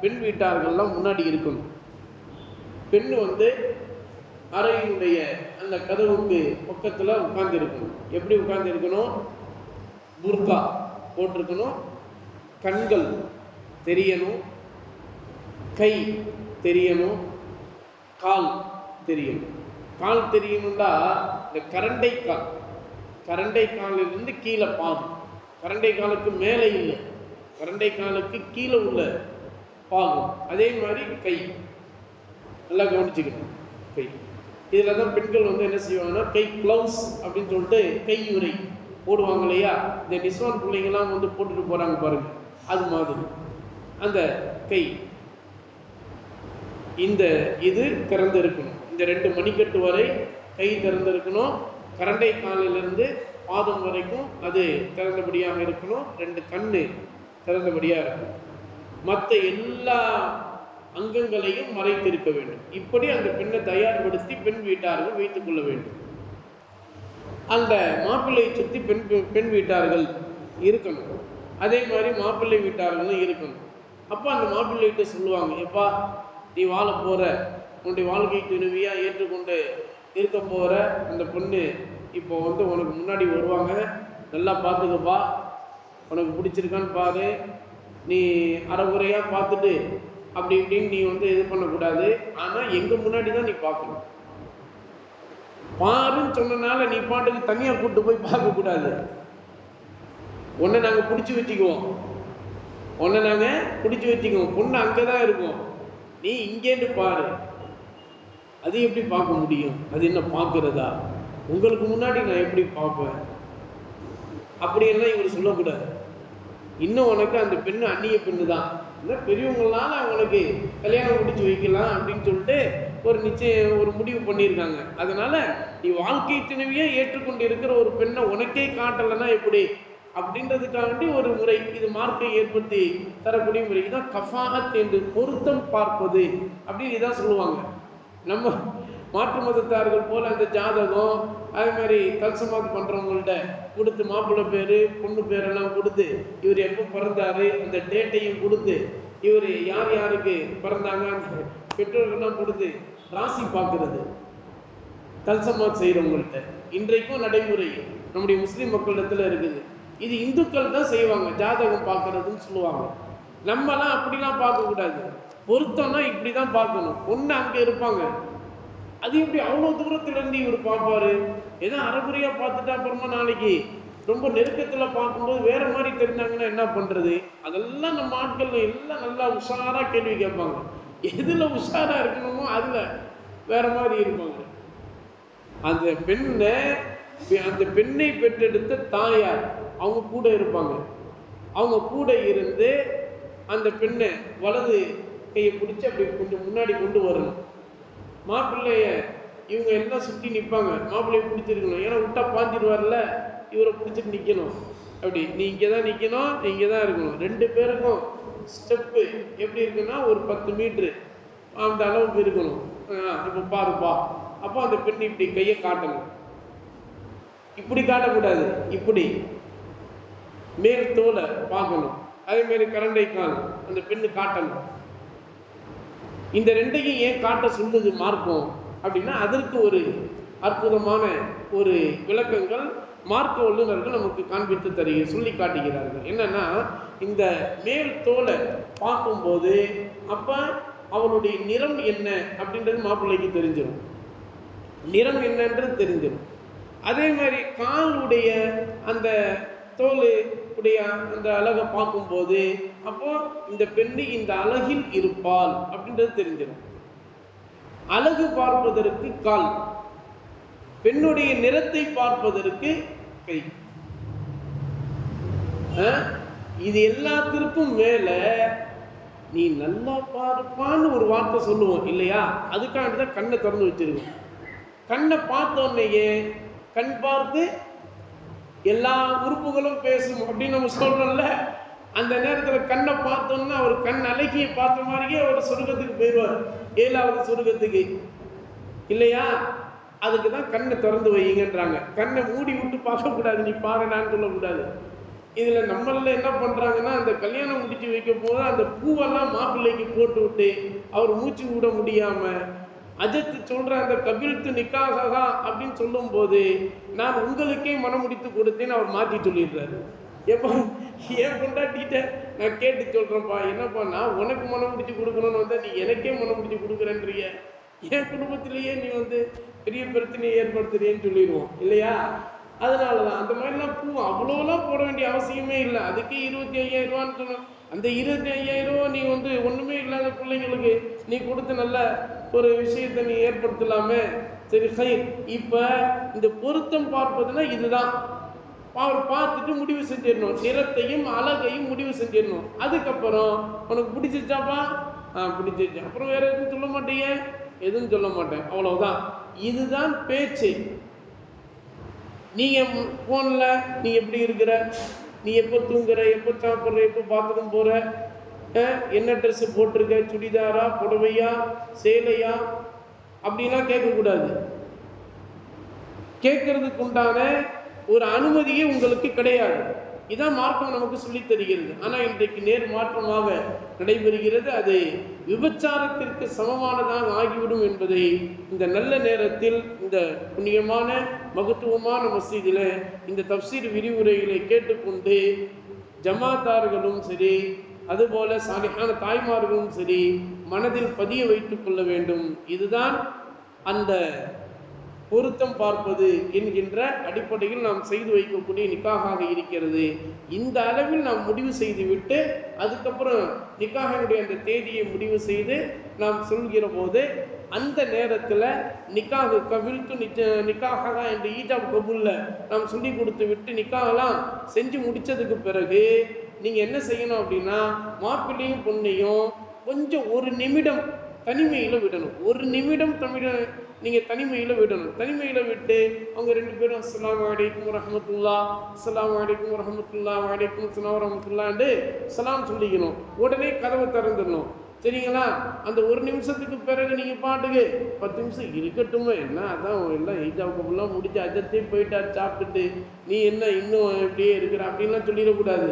[SPEAKER 1] பெண் வீட்டார்கள்லாம் முன்னாடி இருக்கணும். பெண்ணு வந்து அறையினுடைய அந்த கதவுக்கு பக்கத்தில் உட்கார்ந்து இருக்கணும். எப்படி உட்கார்ந்து இருக்கணும்? புர்கா போட்டிருக்கணும், கண்கள் தெரியணும், கை தெரியணும், கால் தெரியணும். கால் தெரியணும்டா இந்த கரண்டை காலிலிருந்து கீழே பாதம், கரண்டை காலுக்கு மேலே இல்லை, கரண்டை காலுக்கு கீழே உள்ள பாகம். அதே மாதிரி கை நல்லா கவனிச்சுக்கணும். கை இதில் தான் பெண்கள் வந்து என்ன செய்வாங்கன்னா கை க்ளவுஸ் அப்படின்னு சொல்லிட்டு கையுறை போடுவாங்க இல்லையா? இந்த நிஸ்வான் பிள்ளைங்கள்லாம் வந்து போட்டுட்டு போகிறாங்க பாருங்க, அது மாதிரி அந்த கை இது திறந்து இருக்கணும். இந்த 2 மணிக்கட்டு வரை கை திறந்து இருக்கணும். கரண்டை காலிலிருந்து பாதம் வரைக்கும் அது திறந்தபடியாக இருக்கணும். 2 கண்ணு திறந்தபடியாக இருக்கணும். மற்ற எல்லா அங்கங்களையும் மறைத்திருக்க வேண்டும். இப்படி அந்த பெண்ணை தயார்படுத்தி பெண் வீட்டார்கள் வைத்துக் கொள்ள வேண்டும். அந்த மாப்பிள்ளையை சுற்றி பெண் வீட்டார்கள் இருக்கணும். அதே மாதிரி மாப்பிள்ளை வீட்டார்களும் இருக்கணும். அப்போ அந்த மாப்பிள்ளைகிட்ட சொல்லுவாங்க, எப்பா நீ வாழ போகிற, உன்னுடைய வாழ்க்கை துணைவியாக ஏற்றுக்கொண்டு இருக்க போகிற அந்த பொண்ணு இப்போ வந்து உனக்கு முன்னாடி வருவாங்க, நல்லா பார்த்துக்கப்பா, உனக்கு பிடிச்சிருக்கான்னு பாரு, நீ அரைகுறையாக பார்த்துட்டு அப்படி இப்படின்னு நீ வந்து இது பண்ணக்கூடாது. ஆனால் எங்கள் முன்னாடி தான் நீ பார்க்கணும். பாருன்னு சொன்னனால நீ பாட்டுக்கு தனியாக கூப்பிட்டு போய் பார்க்கக்கூடாது. உன்னை நாங்கள் பிடிச்சி வச்சுக்குவோம், பொண்ணு அங்கே தான் இருக்கும், நீ இங்கேன்னு பாரு. அது எப்படி பார்க்க முடியும்? அது என்ன பார்க்கறதா? உங்களுக்கு முன்னாடி நான் எப்படி பார்ப்பேன்? அப்படியெல்லாம் இவர் சொல்லக்கூடாது. இன்னும் உனக்கு அந்த பெண்ணு அந்நிய பெண்ணு தான், இல்லை பெரியவங்களால அவங்களுக்கு கல்யாணம் முடிச்சு வைக்கலாம் அப்படின்னு சொல்லிட்டு ஒரு முடிவு பண்ணியிருக்காங்க. அதனால நீ வாழ்க்கை துணைவியே ஏற்றுக்கொண்டு இருக்கிற ஒரு பெண்ணை உனக்கே காட்டலைன்னா எப்படி அப்படின்றதுக்காண்டி ஒரு முறை, இது மார்க்கை ஏற்படுத்தி தரக்கூடிய முறைக்கு தான் கஃபாஅத் என்று பொருத்தம் பார்ப்பது அப்படின்னு இதான் சொல்லுவாங்க. நம்ம மாற்று மதத்தார்கள் போல் அந்த ஜாதகம் அதே மாதிரி கல்சமாத் பண்ணுறவங்கள்ட்ட கொடுத்து மாப்பிள்ளை பேர் பொண்ணு பேரெல்லாம் கொடுத்து இவர் எப்போ பிறந்தாரு அந்த டேட்டையும் கொடுத்து இவர் யார் யாருக்கு பிறந்தாங்க அந்த பெற்றோர்கள்லாம் கொடுத்து ராசி பார்க்கறது. தல்சமாத் செய்கிறவங்கள்ட்ட இன்றைக்கும் நடைமுறை நம்முடைய முஸ்லீம் மக்களிடத்தில் இருக்குது. இது இந்துக்கள் தான் செய்வாங்க, ஜாதகம் பார்க்கறதுன்னு சொல்லுவாங்க. நம்மலாம் அப்படிலாம் பார்க்கக்கூடாது. பொருத்தம்னா இப்படி தான் பார்க்கணும். பொண்ணு அங்கே இருப்பாங்க, அது எப்படி அவ்வளோ தூரத்துலேருந்து இவர் பார்ப்பாரு? ஏதோ அரைகுறையாக பார்த்துட்டா அப்புறமா நாளைக்கு ரொம்ப நெருக்கத்தில் பார்க்கும்போது வேற மாதிரி தெரிஞ்சாங்கன்னா என்ன பண்ணுறது? அதெல்லாம் நம்ம ஆட்கள் எல்லாம் நல்லா உஷாராக கேள்வி கேட்பாங்க. எதில் உஷாராக இருக்கணுமோ அதில் வேற மாதிரி இருப்பாங்க. அந்த பெண்ணை பெற்றெடுத்த தாயார் அவங்க கூட இருப்பாங்க. அவங்க கூட இருந்து அந்த பெண்ணை வலது கையை பிடிச்சி அப்படி கொஞ்சம் முன்னாடி கொண்டு வரணும். மாப்பிள்ளைய இவங்க எல்லாம் சுற்றி நிற்பாங்க, மாப்பிள்ளைய பிடிச்சிருக்கணும். ஏன்னா விட்டா பாஞ்சிடுவார்ல, இவரை பிடிச்சிட்டு நிற்கணும். அப்படி நீ இங்கே தான் நிற்கணும், நீ இங்கே தான் இருக்கணும். 2 பேருக்கும் ஸ்டெப்பு எப்படி இருக்குன்னா ஒரு 10 மீட்ரு அந்த அளவுக்கு இருக்கணும். இப்போ பாருப்பா. அப்போ அந்த பெண் இப்படி கையை காட்டணும். இப்படி காட்டக்கூடாது, இப்படி மேல் தோலை பார்க்கணும். அதே மாதிரி கரண்டை கால் அந்த பெண்ணு காட்டணும். இந்த 2ஐயும் ஏன் காட்ட சொல்லுது மார்க்கம் அப்படின்னா, அதற்கு ஒரு அற்புதமான ஒரு விளக்கங்கள் மார்க்க வல்லுநர்கள் நமக்கு காண்பித்து சொல்லி காட்டுகிறார்கள். என்னன்னா, இந்த மேல் தோலை பார்க்கும்போது அப்ப அவனுடைய நிறம் என்ன அப்படின்றது மாப்பிள்ளைக்கு தெரிஞ்சிடும். நிறம் என்னன்றது தெரிஞ்சிடும். அதே மாதிரி காலுடைய அந்த தோல் உடைய அந்த அழகை பார்க்கும்போது அப்போ இந்த பெண்ணு இந்த அழகில் இருப்பாள் அப்படின்றது தெரிஞ்சிடும். அழகு பார்ப்பதற்கு கால், பெண்ணுடைய நிறத்தை பார்ப்பதற்கு கை. இது எல்லாத்திற்கும் மேல நீ நல்லா பார்ப்பான்னு ஒரு வார்த்தை சொல்லுவோம் இல்லையா? அதுக்காண்டிதான் கண்ணை திறந்து வச்சிருக்கோம். கண்ணை பார்த்தோன்னையே கண் பார்த்து எல்லா உறுப்புகளும் பேசும் அப்படின்னு நம்ம சொல்றோம்ல. அந்த நேரத்தில் கண்ணை பார்த்தோம்னா அவர் கண் அழகியை பார்த்த மாதிரியே அவர் சொர்க்கத்துக்கு போயிடுவார், 7வது சொர்க்கத்துக்கு இல்லையா? அதுக்கு தான் கண்ணை திறந்து வைங்கன்றாங்க. கண்ணை மூடி விட்டு பார்க்கக்கூடாது, நீ பாருடான்னு சொல்லக்கூடாது. இதில் நம்மள என்ன பண்ணுறாங்கன்னா, அந்த கல்யாணம் முடிச்சு வைக்க போது அந்த பூவெல்லாம் மாப்பிள்ளைக்கு போட்டு விட்டு அவர் மூச்சு விட முடியாமல் அஜத்து சொல்ற அந்த கபில்த்து நிக்காகா அப்படின்னு சொல்லும் போது நான் உங்களுக்கே மனம் முடித்து கொடுத்தேன்னு அவர் மாற்றி சொல்லிடுறாரு. எப்போ ஏன் கொண்டாட்டிட்ட நான் கேட்டு சொல்றேன்ப்பா, என்னப்பா நான் உனக்கு மனம் முடிச்சு கொடுக்கணும்னு வந்தா நீ எனக்கே மனம் முடிச்சு கொடுக்குறேன்றிய, என் குடும்பத்திலேயே நீ பெரிய பிரச்சனையை ஏற்படுத்துறேன்னு சொல்லிடுவோம் இல்லையா? அதனாலதான் அந்த மாதிரிலாம் பூ அவ்வளோலாம் போட வேண்டிய அவசியமே இல்லை. அதுக்கே 25,000 ரூபான்னு சொன்னோம். அந்த 25,000 ரூபா நீ ஒண்ணுமே இல்லாத பிள்ளைங்களுக்கு நீ கொடுத்து நல்ல ஒரு விஷயத்தை நீ ஏற்படுத்தலாமே. சரி ஹைர். இப்ப இந்த பொருத்தம் பார்ப்பதுன்னா இதுதான். அவர் பார்த்துட்டு முடிவு செஞ்சிடணும், நிறத்தையும் அழகையும் முடிவு செஞ்சிடணும். அதுக்கப்புறம் உனக்கு பிடிச்சிருச்சாப்பா? பிடிச்சிருச்சு. அப்புறம் வேற எதுவும் சொல்ல மாட்டீங்க? எதுவும் சொல்ல மாட்டேன், அவ்வளவுதான். இதுதான் பேச்சு. நீங்க போன்ல நீ எப்படி இருக்கிற, நீ எப்போ தூங்குற, எப்போ சாப்பிட்ற, எப்போ பாத்ரூம் போற, என்ன ட்ரெஸ் போட்டிருக்க, சுடிதாரா, புடவையா, சேலையா அப்படின்லாம் கேட்கக்கூடாது. கேட்கறதுக்கு உண்டான ஒரு அனுமதியே உங்களுக்கு கிடையாது. இதான் மார்க்கம் நமக்கு சொல்லித் தருகிறது. ஆனால் இன்றைக்கு நேர் மாற்றமாக நடைபெறுகிறது. அது விபச்சாரத்திற்கு சமமானதாக ஆகிவிடும் என்பதை இந்த நல்ல நேரத்தில் இந்த புண்ணியமான மகத்துவமான மஸ்ஜிதில் இந்த தப்சீர் விரிவுரைகளை கேட்டுக்கொண்டு ஜமாத்தார்களும் சரி, அதுபோல சாலிஹான தாய்மார்களும் சரி மனதில் பதிய வைத்துக் கொள்ள வேண்டும். இதுதான் அந்த பொருத்தம் பார்ப்பது என்கின்ற அடிப்படையில் நாம் செய்து வைக்கக்கூடிய நிக்காகாக இருக்கிறது. இந்த அளவில் நாம் முடிவு செய்துவிட்டு அதுக்கப்புறம் நிக்காகினுடைய அந்த தேதியை முடிவு செய்து நாம் சொல்கிற போது அந்த நேரத்தில் நிக்காகு கபில்த்து நிக்காக என்ற ஈஜாப் கபூல்ல நாம் சொல்லி கொடுத்து விட்டு நிக்காகலாம் செஞ்சு முடிச்சதுக்கு பிறகு நீங்கள் என்ன செய்யணும் அப்படின்னா, மாப்பிள்ளையும் பொண்ணையும் கொஞ்சம் 1 நிமிடம் தனிமையில் விடணும். 1 நிமிடம் நீங்கள் தனிமையில் விடணும். தனிமையில் விட்டு அவங்க 2 பேரும் அஸ்ஸலாமு அலைக்கும் வரஹ்மத்துல்லாஹ், அஸ்ஸலாமு அலைக்கும் வரஹ்மத்துல்லாஹ், வலைக்கும் அஸ்ஸலாம் வரஹ்மத்துல்லாஹ்ன்னு சலாம் சொல்லிக்கணும். உடனே கதவை திறந்துடணும். சரிங்களா? அந்த 1 நிமிஷத்துக்கு பிறகு நீங்கள் பாட்டுக்கு 10 நிமிஷம் இருக்கட்டுமே, என்ன அதான் எல்லாம் ஈஜாவுக்குலாம் முடிச்சு அஜத்தே போயிட்டா சாப்பிட்டுட்டு நீ என்ன இன்னும் எப்படியே இருக்கிற அப்படின்லாம் சொல்லிடக்கூடாது.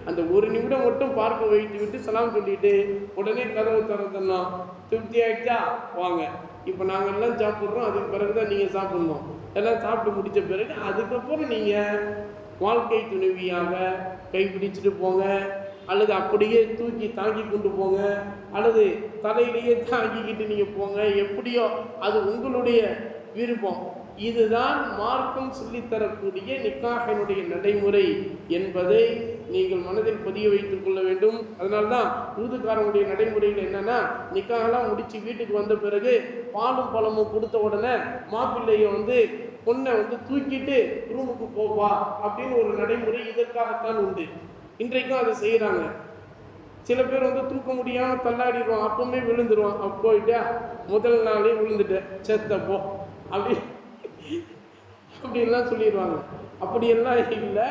[SPEAKER 1] அந்த 1 நிமிடம் மட்டும் பார்க்க வைத்து விட்டு சலாம் சொல்லிட்டு உடனே கதவை திறந்துடணும். திருப்தி ஆகிடுச்சா வாங்க, இப்போ நாங்கள் எல்லாம் சாப்பிட்றோம், அதுக்கு பிறகு தான் நீங்கள் சாப்பிட்ணும். எல்லாம் சாப்பிட்டு முடித்த பிறகு அதுக்கப்புறம் நீங்கள் வாழ்க்கை துணைவியாக கைப்பிடிச்சிட்டு போங்க, அல்லது அப்படியே தூக்கி தாங்கி கொண்டு போங்க, அல்லது தலையிலேயே தாங்கிக்கிட்டு நீங்கள் போங்க, எப்படியோ அது உங்களுடைய விருப்பம். இதுதான் மார்க்கம் சொல்லித்தரக்கூடிய நிக்காஹினுடைய நடைமுறை என்பதை நீங்கள் மனதில் பதிய வைத்துக் கொள்ள வேண்டும். அதனால்தான் ஊதுக்காரனுடைய நடைமுறையில் என்னன்னா, நிக்காஹெல்லாம் முடிச்சு வீட்டுக்கு வந்த பிறகு பாலும் பழமும் கொடுத்த உடனே மாப்பிள்ளைய பொண்ணை தூக்கிட்டு ரூமுக்கு போவா அப்படின்னு ஒரு நடைமுறை இதற்காகத்தான் உண்டு. இன்றைக்கும் அதை செய்யறாங்க. சில பேர் தூக்க முடியாம தள்ளாடிடுவான், அப்பவுமே விழுந்துருவான். போயிட்டா முதல் நாளே விழுந்துட்டேன் செத்தப்போ அப்படி அப்படின்லாம் சொல்லிடுவாங்க. அப்படியெல்லாம் இல்லை,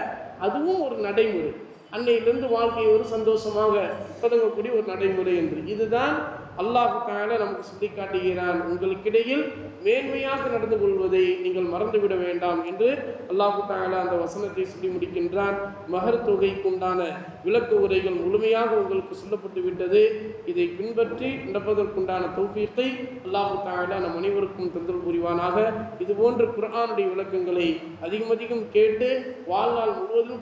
[SPEAKER 1] அதுவும் ஒரு நடைமுறை. அன்னையிலிருந்து வாழ்க்கையை ஒரு சந்தோஷமாக தொடங்கக்கூடிய ஒரு நடைமுறை என்று இதுதான் அல்லாஹ் தஆலா நமக்கு சொல்லி காட்டுகிறான். உங்களுக்கிடையில் மேன்மையாக நடந்து கொள்வதை நீங்கள் மறந்துவிட வேண்டாம் என்று அல்லாஹ் தஆலா அந்த வசனத்தை சொல்லி முடிக்கின்றான். மஹர் தொகைக்கு உண்டான விளக்க உரைகள் முழுமையாக உங்களுக்கு சொல்லப்பட்டு விட்டது. இதை பின்பற்றி நடப்பதற்குண்டான தௌஃபீக்கை அல்லாஹ் தஆலா நம் அனைவருக்கும் தந்தல் புரிவானாக. இதுபோன்ற குர்ஆனுடைய விளக்கங்களை அதிகம் கேட்டு வாழ்நாள் முழுவதும்